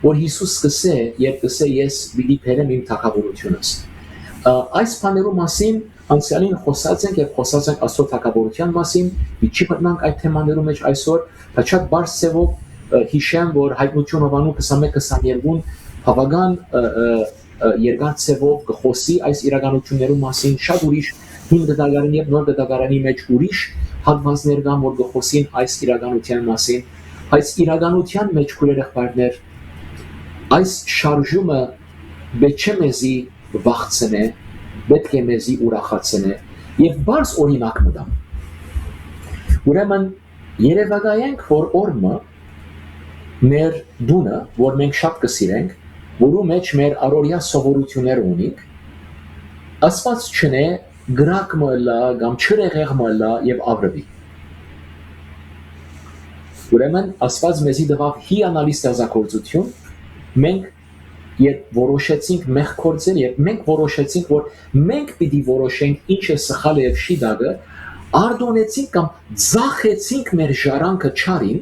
որ Հիսուս սկսե, երբ կսե ես պիտի բերեմ իմ թագավորությունս։ Այս բաներու մասին անցյալին խոսած ենք եւ խոսած ենք Աստծո թագավորության մասին, չի մտնանք այդ թեմաներու մեջ այսօր, բայց շատ բարձ ծավալ հիշեմ, որ հայտնություն Հովանու 21-22 բավական երկար ծավալ կխոսի այս իրականություններու մասին, շատ ուրիշ հին դատարանի եւ նոր դատարանի մեջ ուրիշ հատվածներ կան, որ կխոսին այս իրականության մասին, այս իրականության մեջ քուրերեղբայրներ այս շարժումը պետք է մեզի վախցնե, պետք է մեզի ուրախացնե եւ բարձ օրինակ մտամ։ Ուրեմն երևակայենք, որ օրը մեր դունը, որ մենք շատ կսիրենք, որու մեջ մեր առօրյա սովորություններ ունենք, Աստված չնե գրակ մըլա, կամ չրեղեղ մըլա եւ ավրվի։ Ուրեմն Աստված մեզի տվավ հիանալի ստեղծագործություն, մենք երբ որոշեցինք մեղ կործել, երբ մենք որոշեցինք, որ մենք պիտի որոշենք ինչ է սխալը եւ շիդագը, արդոնեցինք կամ ձախեցինք մեր ժառանգը չարին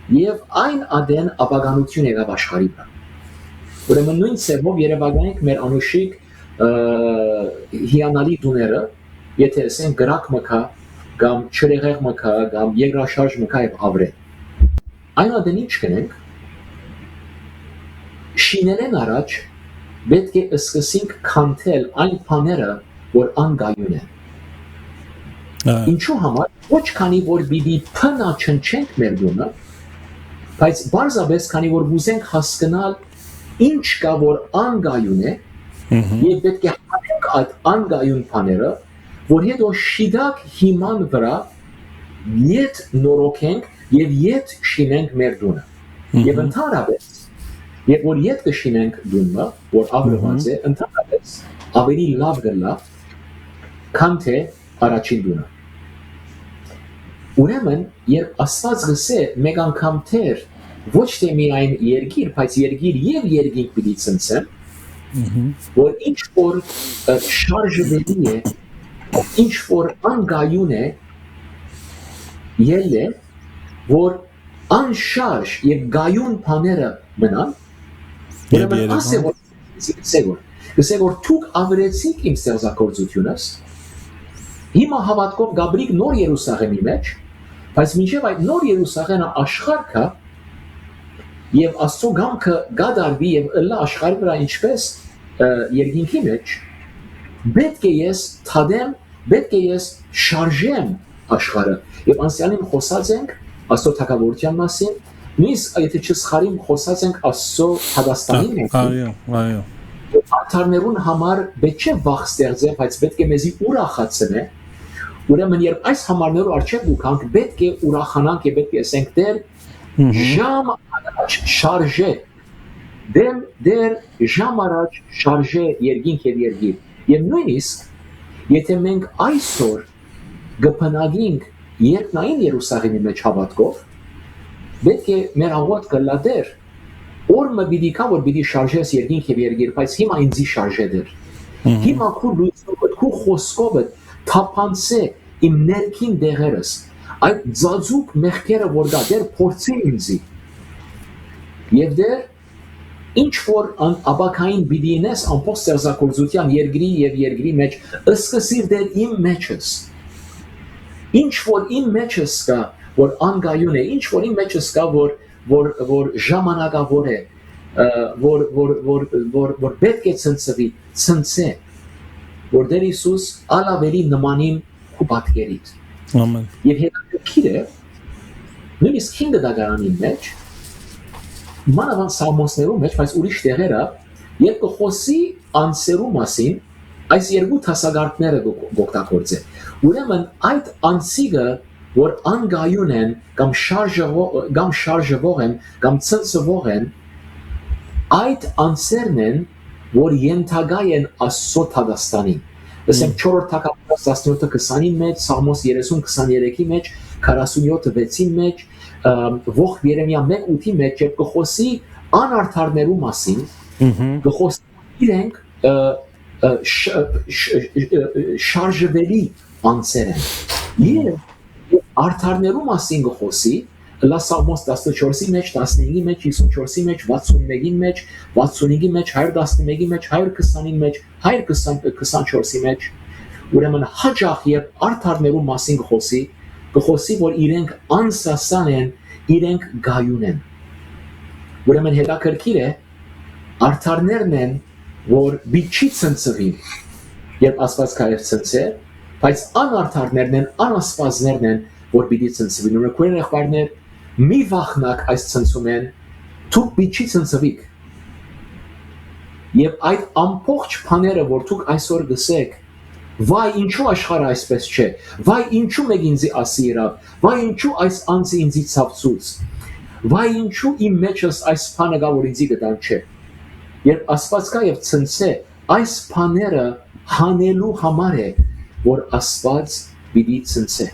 եւ այն ադեն ապագանություն եղավ աշխարհի վրա։ Ուրեմն նույն ծավալով երևակայենք մեր անուշիկ հիանալի դուները, եթե ասենք գրակ մկա, կամ չրեղեղ մկա, կամ երկրաշարժ մկա եւ ավրե։ Այն ադեն ինչ կնենք, շինելեն առաջ պետք է սկսենք քանթել այն բաները, որ անգայուն են։ Ինչու համար, ոչ քանի որ պիտի փնաչնչենք մեր դունը, բայց բարձրապես քանի որ ուզենք հասկանալ ինչ կա որ անգայուն է, եւ պետք է հանենք այդ անգայուն բաները, որ հետո շիդակ հիման վրա իդ նորոգենք եւ իդ շինենք մեր դունը։ Եվ ընդհանրապես, երբ որ իդ կշինենք դունը, որ ավրված է, ընդհանրապես ավելի լավ գլա, քան թե առաջին դունը։ Ուրեմն, երբ Աստված գսե մեկ անգամ թեր ոչ թե միայն երգիր, բայց երգիր եւ երգինք պիտի ցնցեմ, որ ինչ որ շարժվելի է, ինչ որ անգայուն է, ելը, որ անշարժ եւ գայուն բաները մնան, ուրեմն ասե որ դուք ավրեցիք իմ ստեղծագործությունս, հիմա հավատքով գաբրիկ նոր Երուսաղեմի մեջ, բայց մինչև այդ նոր Երուսաղեմը աշխարհ կա եւ Աստծո գամքը գադարվի եւ ըլլա աշխարհի վրա ինչպես երկինքի մեջ, պետք է ես թադեմ, պետք է ես շարժեմ աշխարհը եւ անցյալին խոսած ենք Աստծո թագավորության մասին, նույնիսկ եթե չսխարիմ խոսած ենք Աստծո Հադաստանի մասին։ Այո։ Արդարներուն համար պետք չէ վախ ստեղծել, բայց պետք է մեզի ուրախացնե։ Ուրեմն երբ այս համարներով արժեք ուքանք, պետք է ուրախանանք եւ պետք է ասենք դեր ժամ առաջ շարժե, դեր ժամ առաջ շարժե երկինք եւ երգիր։ Եվ նույնիսկ եթե մենք այսօր գփնագինք երկնային Երուսաղեմի մեջ հավատքով, պետք է մեր հավատքը լադեր օրը պիտի կա որ պիտի շարժես երկինք եւ երգիր, բայց հիմա ինձի շարժե դեր։ Հիմա քու լույսով, քու խոսքով թափանցե իմ ներքին դեղերս, այդ ձազուկ մեղքերը որ դա դեր փորձի ինձի։ Եվ դեր ինչ որ աբակային պիտի ինես ամբողջ ստեղծագործության երկրի եւ երկրի մեջ ըսկսիր դեր իմ մեջս։ Ինչ որ իմ մեջս կա, որ անգայուն է, ինչ որ իմ մեջս կա, որ ժամանակավոր է, որ պետք է ցնցվի, ցնցե, որ Տեր Հիսուս ալավերի նմանին ու պատկերից։ Ամեն։ Եվ հետաքրքիր է, նույնիսկ 5 դագարանի մեջ, մանավանդ Սամոսներու մեջ, բայց ուրիշ տեղերը, երբ կխոսի անձերու մասին, այս երկու դասագարտները գոկտագործե։ Ուրեմն այդ անձիկը որ անգայուն են կամ շարժվող են կամ ցնցվող են, այդ անձերն են, որ ենթագա են Աստծո թագաստանին։ Ասենք 4-րդ թագավորաց 17-20-ի մեջ, Սաղմոս 30-23-ի մեջ, 47-6-ի մեջ, ողջ Երեմիա 1-8-ի մեջ երբ կխոսի անարդարներու մասին, կխոսի իրենք շարժվելի անձեր են։ Եվ արդարներու մասին կխոսի Լա Սաղմոս 14-ի մեջ, 15-ի մեջ, 54-ի մեջ, 61-ի մեջ, 65-ի մեջ, 111-ի մեջ, 120-ի մեջ, 124-ի մեջ, ուրեմն հաջող երբ արդարներու մասին կխոսի, որ իրենք անսասան են, իրենք գայուն են։ Ուրեմն հետաքրքիր է, արդարներն են, որ բիչի ցնցվին, երբ Աստված կայր ցնցե, բայց անարդարներն են, անաստվածներն են, որ պիտի ցնցվին։ Ուրեմն քույր եղբայրներ, մի վախնակ այս ցնցում են, դուք բիչի ցնցվիք։ Եվ այդ ամբողջ բաները, որ դուք այսօր գսեք, վայ ինչու աշխարհը այսպես չէ, վայ ինչու մեկ ինձի ասի իրավ, վայ ինչու այս անձը ինձի ցավցուց, վայ ինչու իմ մեջս այս բանը գա, որ ինձի գտան չէ։ Երբ Աստված կա եւ ցնցե, այս բաները հանելու համար է, որ Աստված պիտի ցնցե։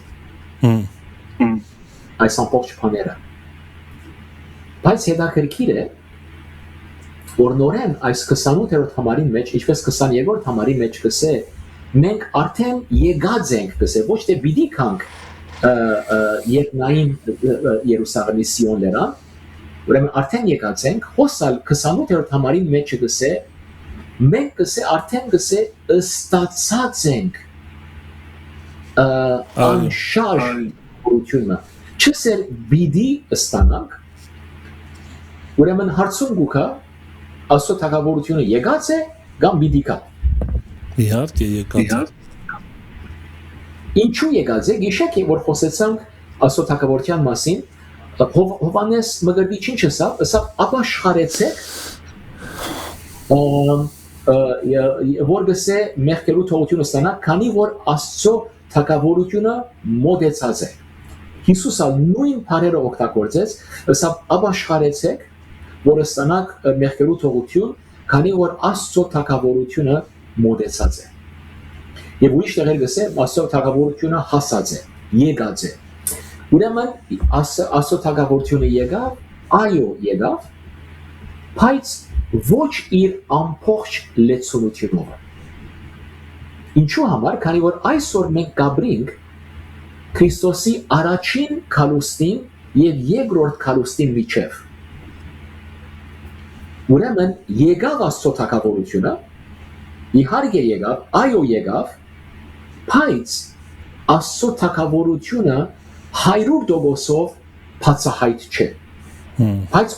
Այս ամբողջ բաները։ Բայց հետաքրքիր է, որ նորեն այս 28-րդ համարի մեջ, ինչպես 22-րդ համարի մեջ կսե, մենք արդեն եկած ենք, կսե, ոչ թե պիտի կանք երկնային Երուսաղեմի Սիոն լերան, ուրեմն արդեն եկած ենք, հոսալ 28-րդ համարի մեջ կսե, մենք կսե արդեն կսե ըստացած ենք անշարժ որությունը Չսեր բիդի ստանանք, ուրեմն հարցում գուքա, Աստծո թագավորությունը եկած է, կամ բիդի կա։ Իհարկե եկած է։ Ինչու եկած է, գիշեք որ խոսեցանք Աստծո թագավորության մասին, Հովհաննես մգրտիչ ինչ ասավ, ապաշխարեցեք, որ գսե մեղքերու թողությունը ստանաք, քանի որ Աստծո թագավորությունը մոտեցած է։ Հիսուսը նույն բառերը օգտագործեց, ասավ ապաշխարեցեք, որ ստանաք մեղքերու թողություն, քանի որ Աստծո թագավորությունը մոտեցած է։ Եվ ուրիշ տեղեր գսե Աստծո թագավորությունը հասած է, եկած է։ Ուրեմն Աստծո թագավորությունը եկավ, այո եկավ, բայց ոչ իր ամբողջ լեցունությունով։ Ինչու համար, քանի որ այսօր մենք գաբրինք Քրիստոսի առաջին քալուստին եւ երկրորդ քալուստին միջև։ Ուրեմն եկավ Աստծո թագավորությունը, իհարկե եկավ, այո եկավ, բայց Աստծո թագավորությունը 100% բացահայտ չէ։ Բայց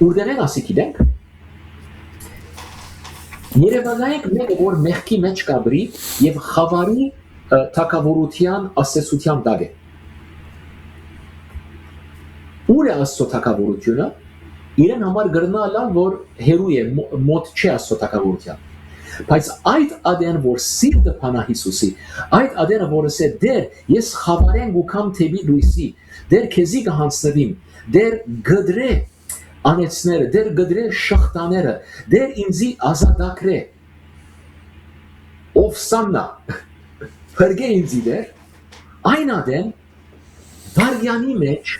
ուրդերեն ասի գիտենք, Երևանայք մեկը որ մեղքի մեջ կաբրի եւ խավարի թագավորության ասեցության տակ է։ Ուր է Աստծո թագավորությունը, իրեն համար գրնալան, որ հերու է, մոտ չէ Աստծո թագավորության։ Բայց այդ ադեն, որ սիրտը փանա Հիսուսի, այդ ադենը, որը սե դեր, ես խավարեն գուքամ թեբի լույսի, դեր քեզի կհանցնվիմ, դեր գդրե անեցները, դեր գդրե շղթաները, դեր ինձի ազատակրե, ով սաննա, Հրգե ինձի դեր, այն ադեն վարյանի մեջ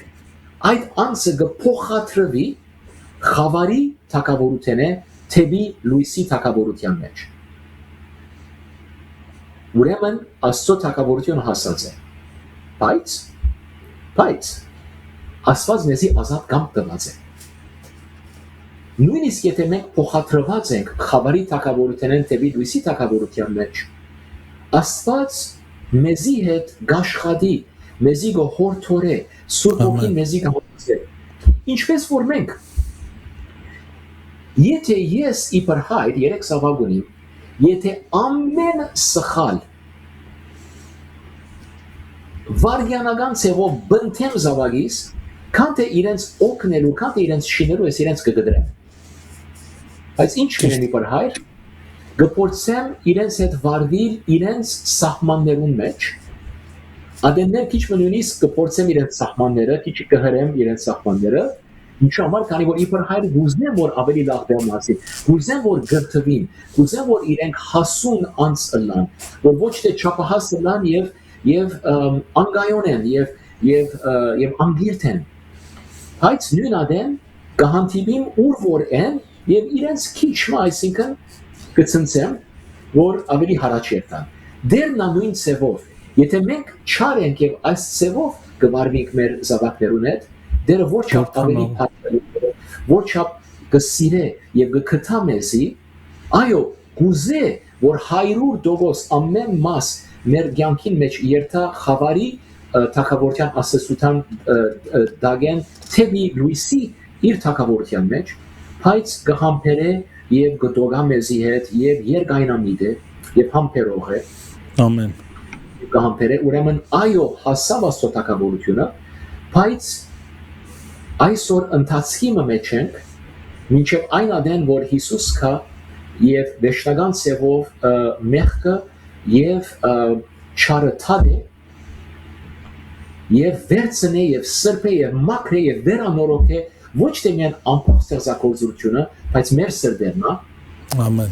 այդ անձը կփոխադրվի խավարի թագավորության է թեբի լույսի թագավորության մեջ։ Ուրեմն Աստծո թագավորությունը հասած է։ Բայց Աստված մեզի ազատ կամ տված է։ Նույնիսկ եթե մենք փոխադրված ենք խավարի թագավորությանեն թեբի լույսի թագավորության մեջ, Աստված մեզի հետ գաշխատի, մեզի գոհորթորե, Սուրբ Հոգին մեզի գահոցե։ Ինչպես որ մենք, եթե ես իբր հայր, երեք սավագ ունիմ, եթե ամեն սխալ վարյանական ծևով բնթեմ զավագիս, քան թե իրենց օգնելու, քան թե իրենց շինելու ես իրենց կգդրեմ։ Բայց ինչ կնեմ իբր հայր, գպորցեմ իրենց հետ վարվիլ իրենց սահմաններուն մեջ, Ադեններ քիչ մնունից կփորձեմ իրենց սահմանները, քիչ կհրեմ իրենց սահմանները, ինչու համար քանի որ իբր հայր գուզնեմ որ ավելի լավ դեմ մասի, գուզեմ որ գրթվին, գուզեմ որ իրենք հասուն անց լան, որ ոչ թե չափահաս լան եւ անգայոն են եւ անգիրտ են։ Բայց նույն ադեն կհանդիպիմ ուր որ են եւ իրենց քիչ մա, այսինքն կցնցեմ որ ավելի հարաճ երթան։ Դերնա նույն ցևով, եթե մենք չար ենք եւ այս ցևով կվարվենք մեր զավակներուն հետ, դերը ոչ չափ ավելի փառք, ոչ չափ կսիրե եւ կքթա մեզի, այո, գուզե որ 100% ամեն մաս մեր կյանքին մեջ երթա խավարի թակավորության ասացության դագեն թեւի լույսի իր թակավորության մեջ, բայց կհամբերե եւ կդոգա մեզի հետ եւ երգայնամիտ է եւ համբերող է։ Ամեն։ Կհամբերե ուրեմն այո հասավ աստծո թակավորությունը, բայց այսօր ընթացքի մեջ ենք մինչև այն ադեն որ Հիսուս կա եւ վերջնական ցևով մեղքը եւ չարը թադե եւ վերցնե եւ սրբե եւ մաքրե եւ վերանորոգե ոչ թե միայն ամբողջ ստեղծագործությունը, բայց մեր սրբերնա։ Ամեն։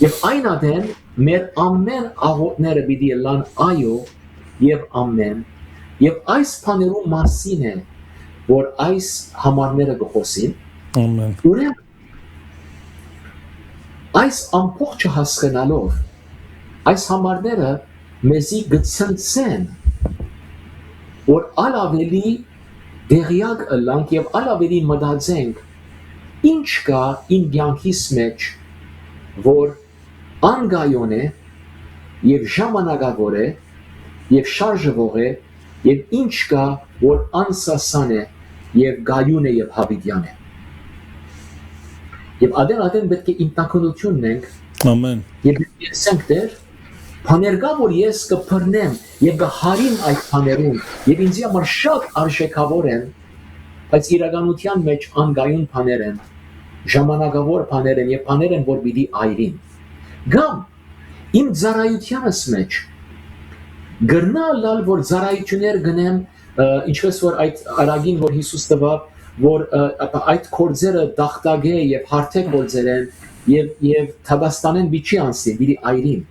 Եվ այն ադեն մեր ամեն աղոթները պիտի լան այո եւ ամեն եւ այս բաներու մասին է որ այս համարները գխոսին։ Ամեն։ Ուրեմն այս ամբողջը հասկանալով այս համարները մեզի գցնցեն որ ալավելի դեղյակ ըլանք եւ ալավելի մտածենք ինչ կա իմ կյանքիս մեջ որ անգայոն է եւ ժամանակավոր է եւ շարժվող է եւ ինչ կա որ անսասան է եւ գայուն է եւ հավիտյան է եւ ադեն պետք է ինտակնությունն ենք ամեն եւ ասենք դեր բաներգա որ ես կփռնեմ եւ կհարիմ այդ բաներուն եւ ինձ համար շատ արժեքավոր են բայց իրականության մեջ անգայուն բաներ են ժամանակավոր բաներ են եւ բաներ են որ պիտի այրին գամ իմ ծառայությանս մեջ գրնալ որ ծառայություններ գնեմ ինչպես որ այդ արագին որ Հիսուս տվավ որ այդ կորձերը դախտագե եւ հարթե կորձեր են եւ թաբաստանեն բիչի անսի պիտի այրին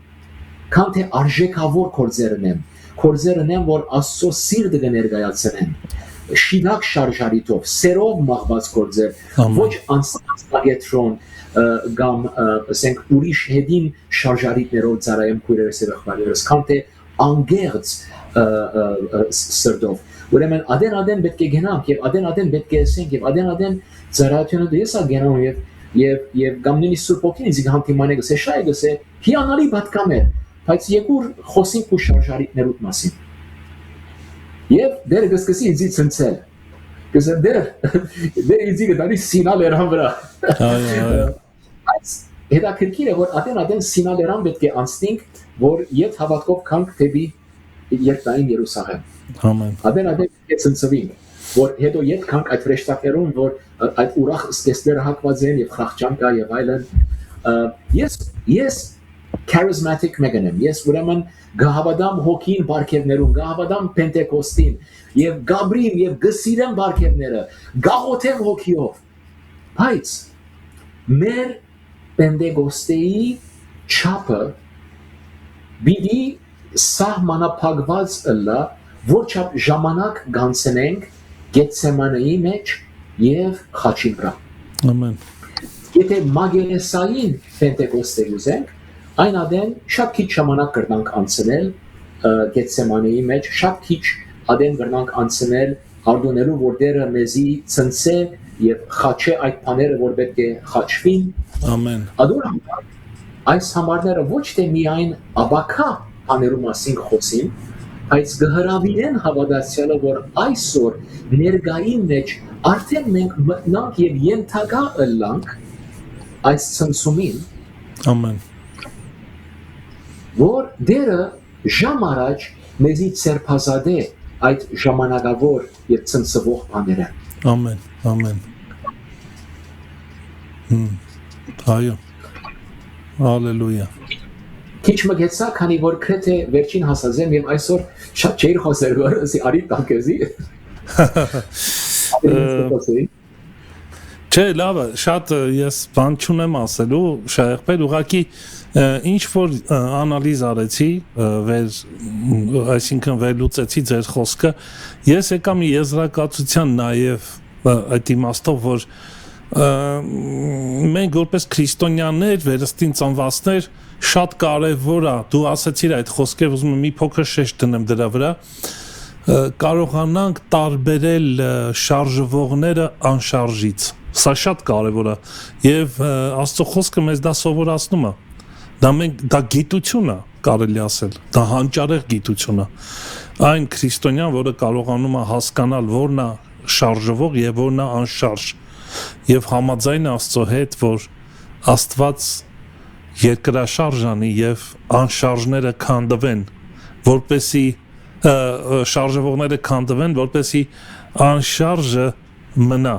քան թե արժեքավոր կորձերն են որ Աստծո սիրտը կներկայացնեն շիդակ շարժարիտով սերով մաղված կորձեր ոչ անստագետրոն կամ ասենք ուրիշ հետին շարժարիտներով ծառայեմ քույրերս եւ աղբայրերս քան թե անգերց սրտով ուրեմն ադեն պետք է գնանք եւ ադեն պետք է ասենք եւ ադեն ծառայությունը դեսա գնամ եւ գամնի սուրբոքին ինձ հանդիմանե գսե շայ գսե հիանալի պատկամ է բայց եկուր խոսենք ու շարժարիտներուտ մասին եւ դեր գսկսի ինձ ցնցել գսե դեր ինձ գտանի սինալերան վրա այս հետաքրքիր է որ ադեն սինալերան պետք է անցնենք որ իդ հավատքով կանք թեպի երկնային Երուսաղեմ ամեն ադեն պետք է ցնցվենք որ հետո իդ կանք այդ վրեժտակերուն որ այդ ուրախ սկեսները հակված են եւ խաղճան կա եւ այլն ես charismatic mechanism yes ուրեմն գահավադամ հոգին բարգևներուն գահավադամ պենտեկոստին եւ գաբրին եւ գսիրեմ բարգևները գաղոթեմ հոգիով բայց մեր պենտեկոստեի չափը բիդի սահմանափակված ըլլա որ չափ ժամանակ գանցնենք Գեթսեմանեի մեջ եւ խաչի վրա ամեն եթե մագերեսային պենտեկոստե ուզենք այն ադեն շատ քիչ ժամանակ կրնանք անցնել Գեթսեմանեի մեջ շատ քիչ ադեն կրնանք անցնել արդոնելու որ դերը մեզի ցնցե եւ խաչե այդ բաները որ պետք է խաչվին ամեն ադոր այս համարները ոչ թե միայն աբակա բաներու մասին խոսին բայց գհրավիրեն հավատացյալը որ այսօր ներգային մեջ արդեն մենք մտնանք եւ ենթակա ըլլանք այս ցնցումին ամեն որ դերը ժամ առաջ մեզի ցերփազադե այդ ժամանակավոր եւ ցնցվող բաները ամեն այո հալելույա քիչ մգեցա, քանի որ քրեթե վերջին հասած եմ եւ այսօր շատ չէի խոսել, որ ասի արի տակեզի։ Չէ, լավ է, շատ ես բան չունեմ ասելու, շահեղբեր, ուղղակի ինչ որ անալիզ արեցի, այսինքն վերլուծեցի ձեր խոսքը, ես եկա մի եզրակացության նաև այդ իմաստով, որ մենք որպես քրիստոնյաներ, վերստին ծնվածներ, շատ կարևոր է, դու ասացիր այդ խոսքեր, ուզում եմ մի փոքր շեշտ դնեմ դրա վրա, կարողանանք տարբերել շարժվողները անշարժից, սա շատ կարևոր է, եւ Աստծո խոսքը մեզ դա սովորացնում է, դա գիտություն է, կարելի ասել, դա հանճարեղ գիտություն է, այն քրիստոնյան, որը կարողանում է հասկանալ որն է շարժվող եւ որն է անշարժ, եւ համաձայն Աստծո հետ, որ Աստված երկրաշարժ անի եւ անշարժները քանդվեն, որպեսի շարժվողները քանդվեն, որպեսի անշարժը մնա։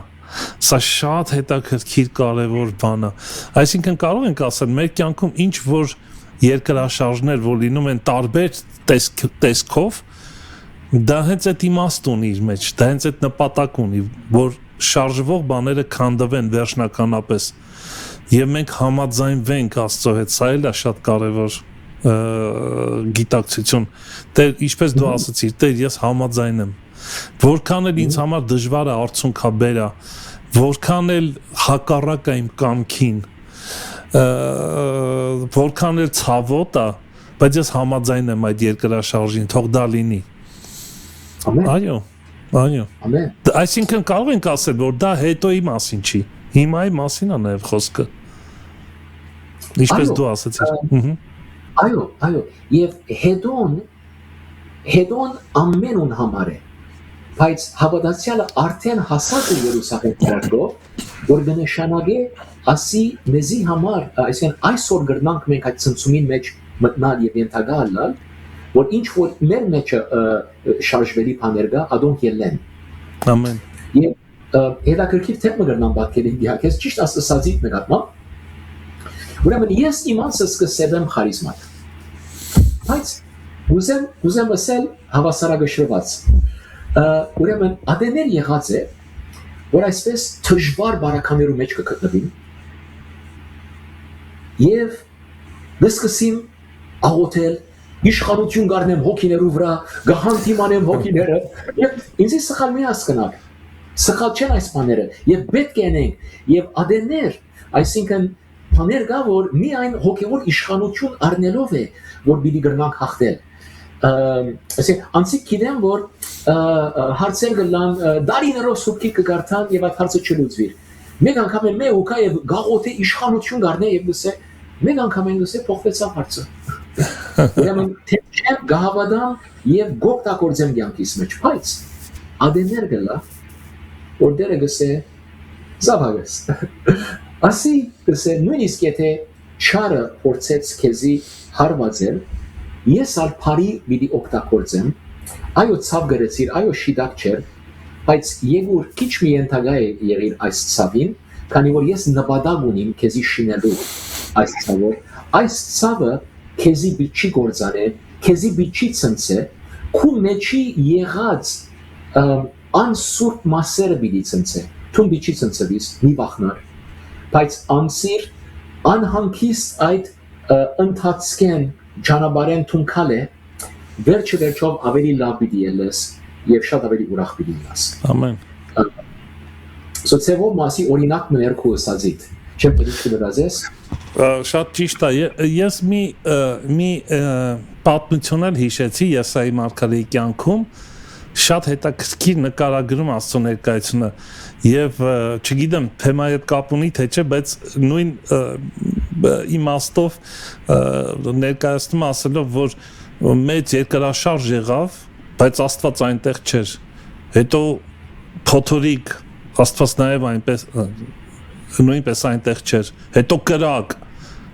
Սա շատ հետաքրքիր կարևոր բան է։ Այսինքն կարող ենք ասել, մեր կյանքում ինչ որ երկրաշարժներ, որ լինում են տարբեր տեսքով, դա հենց այդ իմաստ ունի իր մեջ, դա հենց այդ նպատակ ունի, որ շարժվող բաները քանդվեն վերջնականապես եւ մենք համաձայնվենք Աստծո հետ, սա էլ է շատ կարևոր գիտակցություն։ Տեր, ինչպես դու ասացիր, Տեր, ես համաձայն եմ, որքան էլ ինձ համար դժվար է արդյունքաբեր է, որքան էլ հակառակ է իմ կամքին, որքան էլ ցավոտ է, բայց ես համաձայն եմ այդ երկրաշարժին, թող դա լինի։ Այո, այո։ Այսինքն կարող ենք ասել, որ դա հետոյի մասին չի, հիմայի մասին է նաև խոսքը։ Ինչպես դու ասացիր։ Այո, եւ հետոն ամենուն համար է, բայց հավատացյալը արդեն հասած է Երուսաղեմ կարգով, որ կնշանակե ասի մեզի համար, այսինքն այսօր գրնանք մենք այդ ցնցումին մեջ մտնալ եւ ենթակա ալալ, որ ինչ որ մեր մեջը շարժվելի բաներ կա, ադոնք ելեն։ Ամեն։ Եվ հետաքրքիր թեმა գրնան պատկերին դիակես ճիշտ ասացի նկատմամբ։ Ուրեմն ես իմ անձը սկսեմ խարիզմատ։ Բայց ուզեմ ասել հավասարակշռված։ Ուրեմն ադեներ եղած է, որ այսպես դժվար բարականերու մեջ կգտնվին։ Եվ դեսկսիմ աղոթել, իշխանություն գարնեմ հոգիներու վրա, գահանտիմանեմ հոգիները, եւ ինձ սխալ մի հասկանալ։ Սխալ չեն այս բաները, եւ պետք է անենք, եւ ադեներ, այսինքն բաներ կա, որ միայն հոգևոր իշխանություն առնելով է, որ պիտի գրնանք հաղթել։ Այսինքն անցիկ գիտեմ, որ հարցեր գլան դարիներով սուբքի կգարտան եւ այդ հարցը չլուծվի։ Մեկ անգամ է մեր ուկա եւ գաղոթե իշխանություն գարնե եւ դասե մեկ անգամ են դասե փոխվեցավ հարցը։ Ուրեմն թե չեմ գահավադամ եւ գոկտակորձեմ կյանքիս մեջ, բայց ադեներ գլա որ դերը գսե զավագս։ Ասի գսե նույնիսկ եթե չարը փորձեց քեզի հարվածել, ես ալ բարի պիտի օգտագործեմ, այո ցավ գրեցիր, այո շիդակ չէր, բայց եգուր քիչ մի ենթագա է եղիր այս ցավին, քանի որ ես նպատակ ունիմ քեզի շինելու այս ցավը, այս ցավը քեզի բիչի գործանե, քեզի բիչի ցնցե, քու մեջի եղած անսուրբ մասերը պիտի ցնցե, թուն բիչի ցնցվիս, մի բախնար, բայց անսիր անհանգիստ այդ ընթացքեն ճանապարհեն թունքալ է, վերջով ավելի լավ պիտի ելես եւ շատ ավելի ուրախ պիտի լինես։ Ամեն։ Սոցիալով մասի օրինակ ներքո ասածիդ, չեմ պետք կդրազես։ Շատ ճիշտ է, ես մի պատմություն էլ հիշեցի Եսայի մարգարեի կյանքում, շատ հետաքրքիր նկարագրում Աստծո ներկայությունը եւ չգիտեմ թեմայի հետ կապ ունի թե չէ, բայց նույն իմաստով ներկայացնում ասելով, որ մեծ երկրաշարժ եղավ, բայց Աստված այնտեղ չէր։ Հետո փոթորիկ Աստված նաեւ այնպես նույնպես այնտեղ չէր։ Հետո կրակ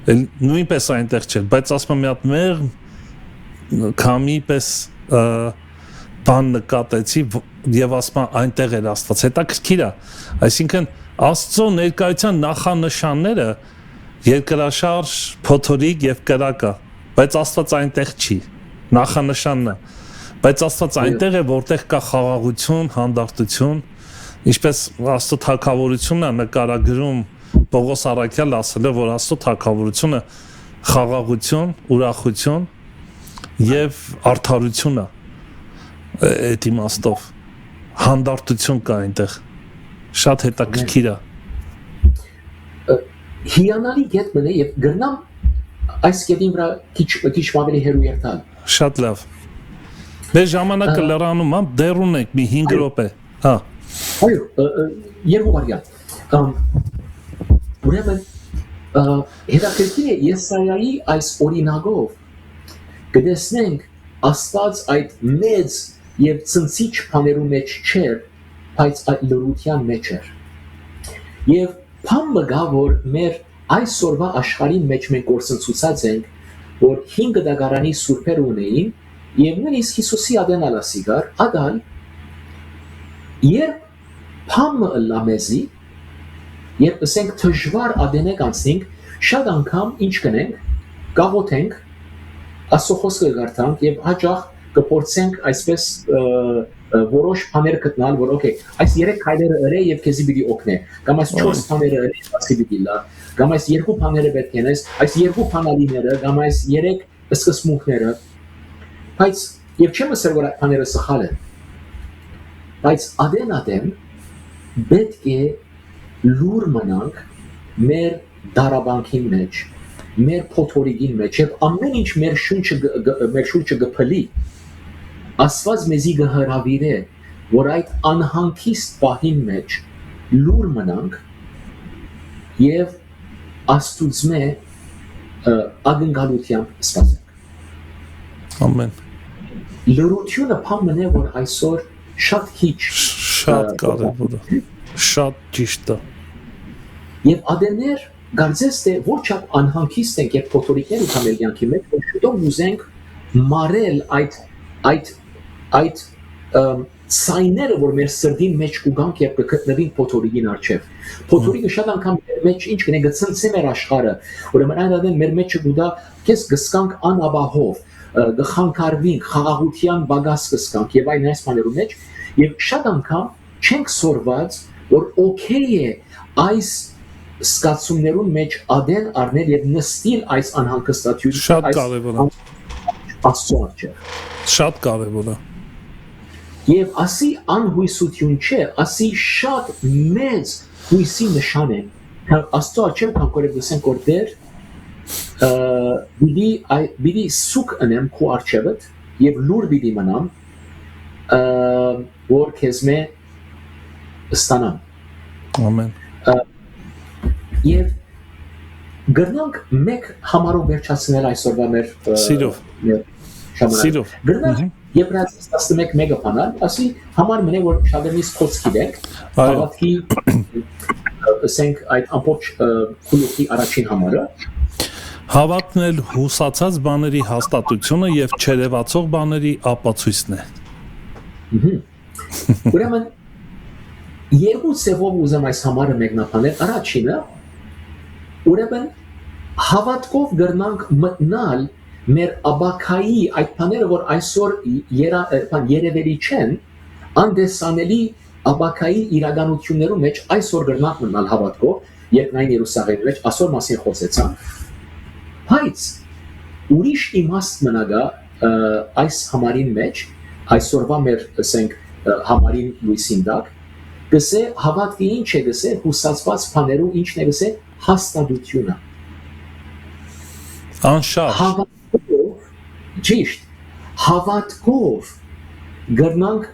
նույնպես այնտեղ չէր, բայց ասում եմ մի հատ մեղ քամի պես բան նկատեցի եւ ասում այնտեղ էր Աստված։ Հետաքրքիր է, այսինքն Աստծո ներկայության նախանշանները երկրաշարժ, փոթորիկ եւ կրակ է, բայց Աստված այնտեղ չի, նախանշանն է, բայց Աստված այնտեղ է, որտեղ կա խաղաղություն, հանդարտություն, ինչպես Աստծո թագավորությունը նկարագրում Պողոս Առաքյալը ասել է, որ Աստծո թագավորությունը խաղաղություն, ուրախություն եւ արդարություն է, այդ իմաստով հանդարտություն կա այնտեղ, շատ հետաքրքիր է։ Հիանալի գետ մնե եւ գրնամ այս գետին վրա քիչ ավելի հերու երթալ։ Շատ լավ։ Մեր ժամանակը լրանում է, դեռ ունենք մի 5 րոպե։ Հա։ Այո, երկու վարիանտ։ Ուրեմն հետաքրքիր է Եսայայի այս օրինակով կտեսնենք Աստված այդ մեծ եւ ցնցիչ բաներու մեջ չէր, բայց այդ լրության մեջ էր։ Եվ բանը գա որ մեր այսօրվա աշխարհին մեջ մենք գործընծուցած ենք, որ 5 դագարանի սուրբեր ունեին եւ նույնիսկ Հիսուսի ադենալա սիգար, ադալ երբ բանը լամեզի երբ ասենք դժվար ադենեք անցնենք, շատ անգամ ինչ կնենք, գաղոթենք, Աստծո խոսքը գարտանք եւ հաճախ կփորձենք այսպես որոշ բաներ գտնել, որ օքեյ, այս 3 քայլերը ըրե եւ քեզի պիտի օգնե, կամ այս 4 բաները ըրե բացի պիտի լա, կամ այս 2 բաները պետք են այս 2 բանալիները, կամ այս 3 սկսմունքները, բայց եւ չեմ ասել որ այդ բաները սխալ են, բայց ադեն պետք է լուր մնանք մեր դարաբանքին մեջ, մեր փոթորիկին մեջ եւ ամեն ինչ մեր շունչը գփլի Աստված մեզի գհրավիրե որ այդ անհանգիստ պահին մեջ լուր մնանք եւ Աստուծմե ակնկալությամբ սպասենք Ամեն լրությունը բան է որ այսօր շատ քիչ շատ կարևոր է շատ ճիշտ է եւ ադեներ Գարձես թե ոչ չափ անհանգիստ ենք եւ փոթորիկներ ու կամելյանքի մեջ որ շուտով ուզենք մարել այդ սայները որ մեր սրդին մեջ կուգանք եւ կգտնվին փոթորիկին արչեւ փոթորիկը շատ անգամ մեջ ինչ կնե գցնցե մեր աշխարհը ուրեմն այն ադեն մեր մեջը գուտա քեզ գսկանք անաբահով գխանկարվինք խաղաղության բագաս գսկանք եւ այն այս բաներու մեջ եւ շատ անգամ չենք սորված որ օքեյ է այս սկացումներուն մեջ ադեն առնել եւ նստիլ այս անհանգստությունը շատ կարեւոր է Աստծո առջեւ շատ կարեւոր է եւ ասի անհույսություն չէ ասի շատ մեծ հույսի նշան է Աստծո առջեւ կանգորը դասենք որ դեր բիդի սուկ անեմ քո առջևդ եւ լուր բիդի մնամ որ քեզ մե ստանամ ամեն Եվ գրնանք մեկ համարով վերջացնել այսօրվա մեր Սիրով Սիրով Գրնանք Եբրայեցիս 11 մեկը բանալ, ասի համար մնե որ շատերից խոսք գիտենք, հավատքի ասենք այդ ամբողջ քուլուկի առաջին համարը Հավատն էլ հուսացած բաների հաստատությունը եւ չերևացող բաների ապացույցն է Ուրեմն երկու ծևով ուզեմ այս համարը մեկնաբանել առաջինը Ուրեմն հավատքով գրնանք մտնալ մեր աբակայի այդ բաները որ այսօր երևելի չեն անդեսանելի աբակայի իրականություններու մեջ այսօր գրնանք մտնալ հավատքով երկնային Երուսաղեմի մեջ այսօր մասին խոսեցանք բայց ուրիշ իմաստ մնագա այս համարին մեջ այսօրվա մեր ասենք համարին լույսին դակ գսե հավատքի ինչ է գսե հուսացված բաներու ինչն է գսե հաստատությունը Անշարժ հավատքով ճիշտ հավատքով գրնանք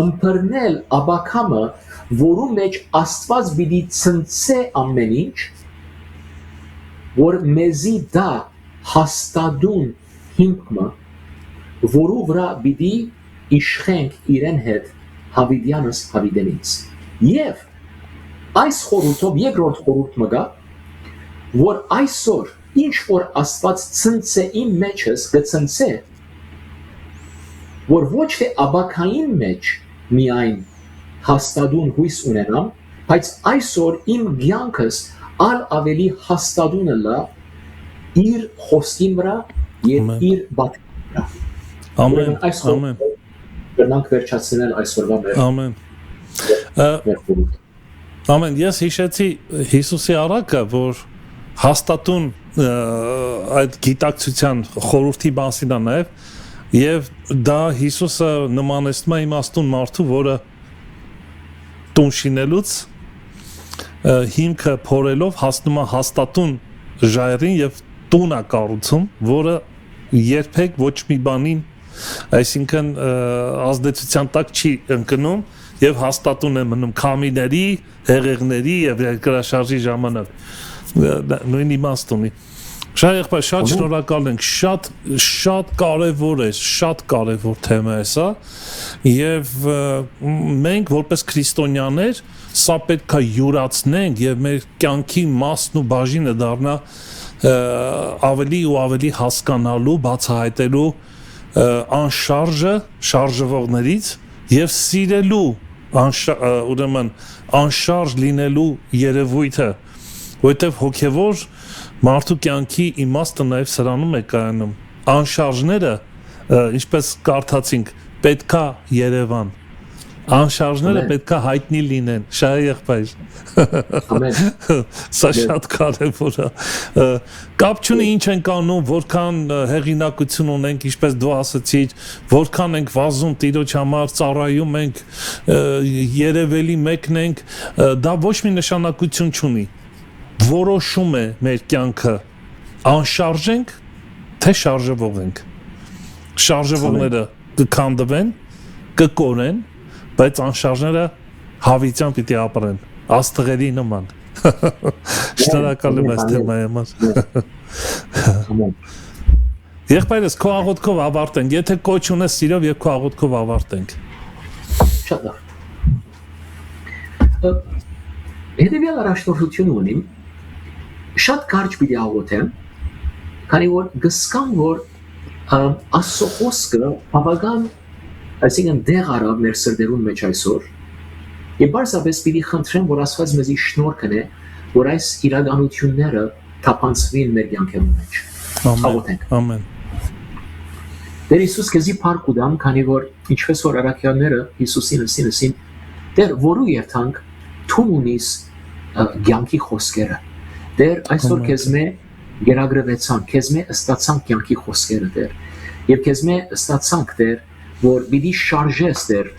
ըմբռնել աբակամը որու մեջ Աստված պիտի ցնցե ամեն ինչ որ մեզի դա հաստատուն հիմքը որու վրա պիտի իշխենք իրեն հետ հավիդյանս հավիդենից եւ այս խորհուրդով երկրորդ խորհուրդ մգա որ այսօր ինչ որ Աստված ցնցե իմ մեջս գցնցե որ ոչ թե աբակային մեջ միայն հաստատուն հույս ունենամ բայց այսօր իմ կյանքս ալ ավելի հաստատունը լա իր խոսքին վրա եւ իր բատկի վրա։ Ամեն, ամեն։ Բնանք վերջացնել այսօրվա մեր։ Ամեն։ Ամեն, ես հիշեցի Հիսուսի առակը, որ հաստատուն այդ գիտակցության խորհրդի մասին է նաև եւ դա Հիսուսը նմանեցնում է իմաստուն մարդու, որը տուն շինելուց հիմքը փորելով հասնում է հաստատուն ժայռին եւ տուն է կառուցում, որը երբեք ոչ մի բանին, այսինքն ազդեցության տակ չի ընկնում եւ հաստատուն է մնում քամիների, հեղեղների եւ երկրաշարժի ժամանակ նույն իմաստ ունի։ Շատ շնորհակալ ենք, շատ կարևոր է, շատ կարևոր թեմա է սա եւ մենք որպես քրիստոնյաներ սա պետք է յուրացնենք եւ մեր կյանքի մասն ու բաժինը դառնա ավելի ու ավելի հասկանալու, բացահայտելու անշարժը շարժվողներից եւ սիրելու ուրեմն անշարժ լինելու երևույթը, որովհետև հոգևոր մարդու կյանքի իմաստը նաև սրանում է կայանում։ Անշարժները, ինչպես կարդացինք, պետքա Երևան։ Անշարժները պետքա հայտնի լինեն, շահի եղբայր։ Սա շատ կարևոր է։ Կապ չունի ինչ ենք անում, որքան հեղինակություն ունենք, ինչպես դու ասացիր, որքան ենք վազում Տիրոջ համար, ծառայում ենք, երևելի մեկն ենք, դա ոչ մի նշանակություն չունի։ Որոշում է մեր կյանքը անշարժ ենք, թե շարժվող ենք։ Շարժվողները կքանդվեն, կկորեն, բայց անշարժները հավիտյան պիտի ապրեն, աստղերի նման։ Շնորհակալ եմ այս թեմայի համար։ Եղբայրս, քո աղոթքով ավարտենք, եթե կոչ ունես սիրով եւ քո աղոթքով ավարտենք։ Շատ լավ։ Հետևյալ առաջնորդություն ունիմ, շատ կարճ պիտի աղոթեմ, քանի որ գսկամ, որ Աստծո խոսքը բավական, այսինքն դեղ արավ մեր սրտերուն մեջ այսօր, եւ բարձրապես պիտի խնդրեմ, որ Աստված մեզի շնորհ կնե, որ այս իրականությունները թափանցվին մեր կյանքերում մեջ։ Աղոթենք։ Ամեն։ Տեր Հիսուս, քեզի փառք ուտամ, քանի որ ինչպես որ առաքյալները Հիսուսին ասին, Տեր, որու երթանք թուն ունիս կյանքի խոսքերը։ Տեր, այսօր քեզ մե գերագրվեցան, քեզ մե ըստացան կյանքի խոսքերը, Տեր։ Եվ քեզ մե ըստացանք, Տեր, որ պիտի շարժես, Տեր,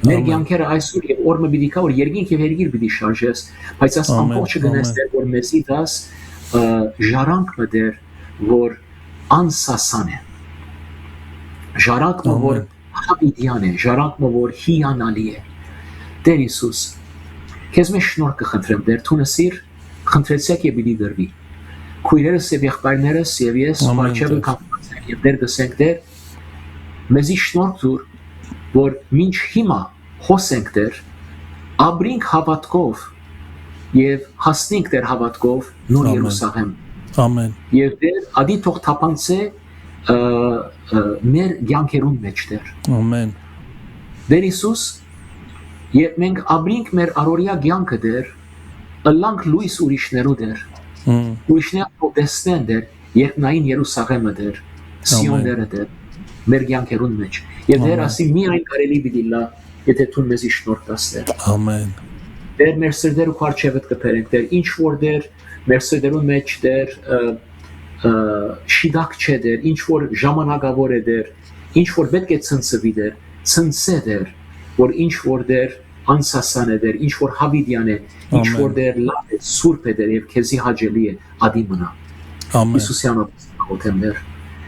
մեր կյանքերը այսօր եւ օրը պիտի կա, որ երկինք եւ երկիր պիտի շարժես, բայց այս ամբողջը գնաս, Տեր, որ մեզի դաս ժարանքը, Տեր, որ անսասան է, ժարանքը, որ հավիտյան է, ժարանքը, որ հիանալի է։ Տեր Հիսուս, քեզ մե շնորհ կխնդրեմ, Տեր, թունեսիր, խնդրեցեք եւ պիտի դրվի։ Քույրերս եւ եղբայրներս եւ ես մարչեւը կապացենք եւ Տեր դասենք, Տեր, մեզի շնորհ տուր, որ մինչ հիմա հոսենք, Տեր, ապրենք հավատքով եւ հասնենք, Տեր, հավատքով նոր Երուսաղեմ։ Ամեն։ Եվ Տեր, ադի թող թափանցե մեր կյանքերուն մեջ, Տեր։ Ամեն։ Տեր Հիսուս, երբ մենք ապրենք մեր առօրյա կյանքը, Տեր, ըլլանք լույս ուրիշներու, Տեր։ Ուրիշները թող տեսնեն, Տեր, երբ նային Երուսաղեմը, Տեր, Սիոնները, Տեր, մեր կյանքերուն մեջ։ Եվ Տեր, ասի միայն կարելի պիտի լա, եթե դու մեզի շնորհ տաս, Տեր։ Ամեն։ Տեր, մեր սրտերը քո առջևդ կբերենք, Տեր, ինչ որ Տեր, մեր սրտերուն մեջ, Տեր, շիդակ չէ, Տեր, ինչ որ ժամանակավոր է, Տեր, ինչ որ պետք է ցնցվի, Տեր, ցնցե, Տեր, որ ինչ որ Տեր անսասան է, Տեր, ինչ որ հավիտյան է, ինչ որ Տեր լավ է, սուրբ է, Տեր, եւ քեզի հաճելի է, ադի մնա։ Ամեն։ Հիսուսյանով աղոթեմ, Տեր,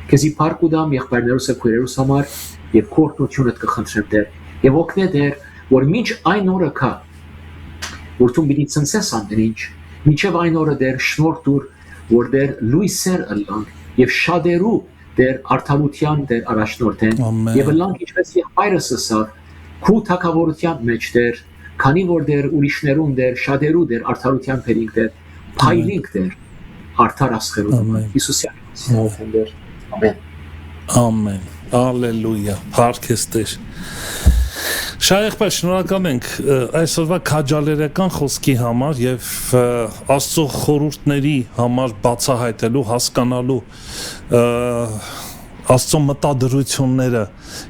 քեզի փառք ուտամ եղբայրներուս եւ քույրերուս համար եւ քո օրհնությունդ կխնդրեմ, Տեր, եւ օգնե, Տեր, որ մինչ այն օրը կա, որ դու պիտի ցնցես ամենինչ, մինչև այն օրը, Տեր, շնորհ տուր, որ Տեր լույսեր ըլլանք եւ շատերու, Տեր, արդարության, Տեր, առաջնորդեն եւ ըլլանք ինչպես եղբայրս ասավ, քու թակավորության մեջ, Տեր, քանի որ Տեր ուրիշներուն, Տեր, շատերու, Տեր, արդարության բերինք, Տեր, փայլինք, Տեր, արդար աստղերում, Հիսուսյան, Տեր, ամեն։ Ամեն։ Ալելույա։ Փառք Տեր։ Շայախբայր, շնորհակալ ենք այսօրվա քաջալերական խոսքի համար եւ Աստծո խորհուրդների համար բացահայտելու, հասկանալու Աստծո մտադրությունները։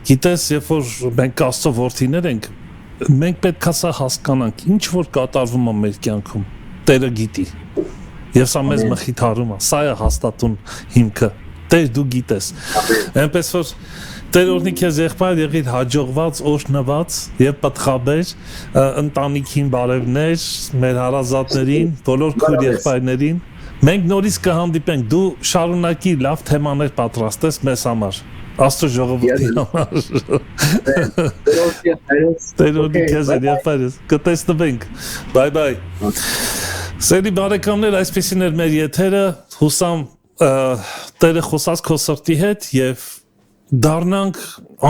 Գիտես, երբ որ մենք Աստծո որդիներ ենք, մենք պետք է սա հասկանանք, ինչ որ կատարվում է մեր կյանքում, Տերը գիտի։ Եվ սա մեզ մխիթարում է, սա է հաստատուն հիմքը։ Տեր դու գիտես։ Այնպես որ Տեր օրհնի քեզ եղբայր, եղիր հաջողված, օրհնված եւ պատխաբեր, ընտանիքին բարևներ, մեր հարազատներին, բոլոր քույր եղբայրներին։ Մենք նորից կհանդիպենք, դու շարունակի լավ թեմաներ պատրաստես մեզ համար։ Աստծո ժողովրդի համար։ Տեր օրհնի քեզ եղբայրս, կտեսնվենք։ Բայ բայ։ Սերի բարեկամներ, այսպեսին էր մեր եթերը, հուսամ Տերը խոսած քո սրտի հետ եւ դառնանք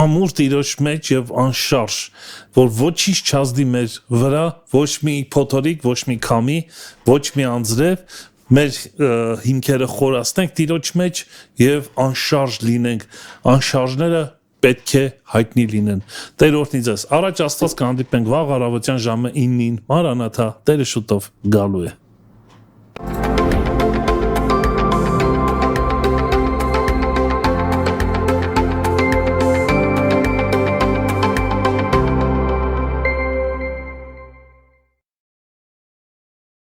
ամուր Տիրոջ մեջ եւ անշարժ, որ ոչինչ չազդի մեր վրա, ոչ մի փոթորիկ, ոչ մի քամի, ոչ մի անձրև, մեր հիմքերը խորացնենք Տիրոջ մեջ եւ անշարժ լինենք։ Անշարժները պետք է հայտնի լինեն։ Տեր օրհնի ձեզ։ Առաջ Աստված կհանդիպենք վաղ առավոտյան ժամը 9-ին։ Մարանաթա, Տերը շուտով գալու է։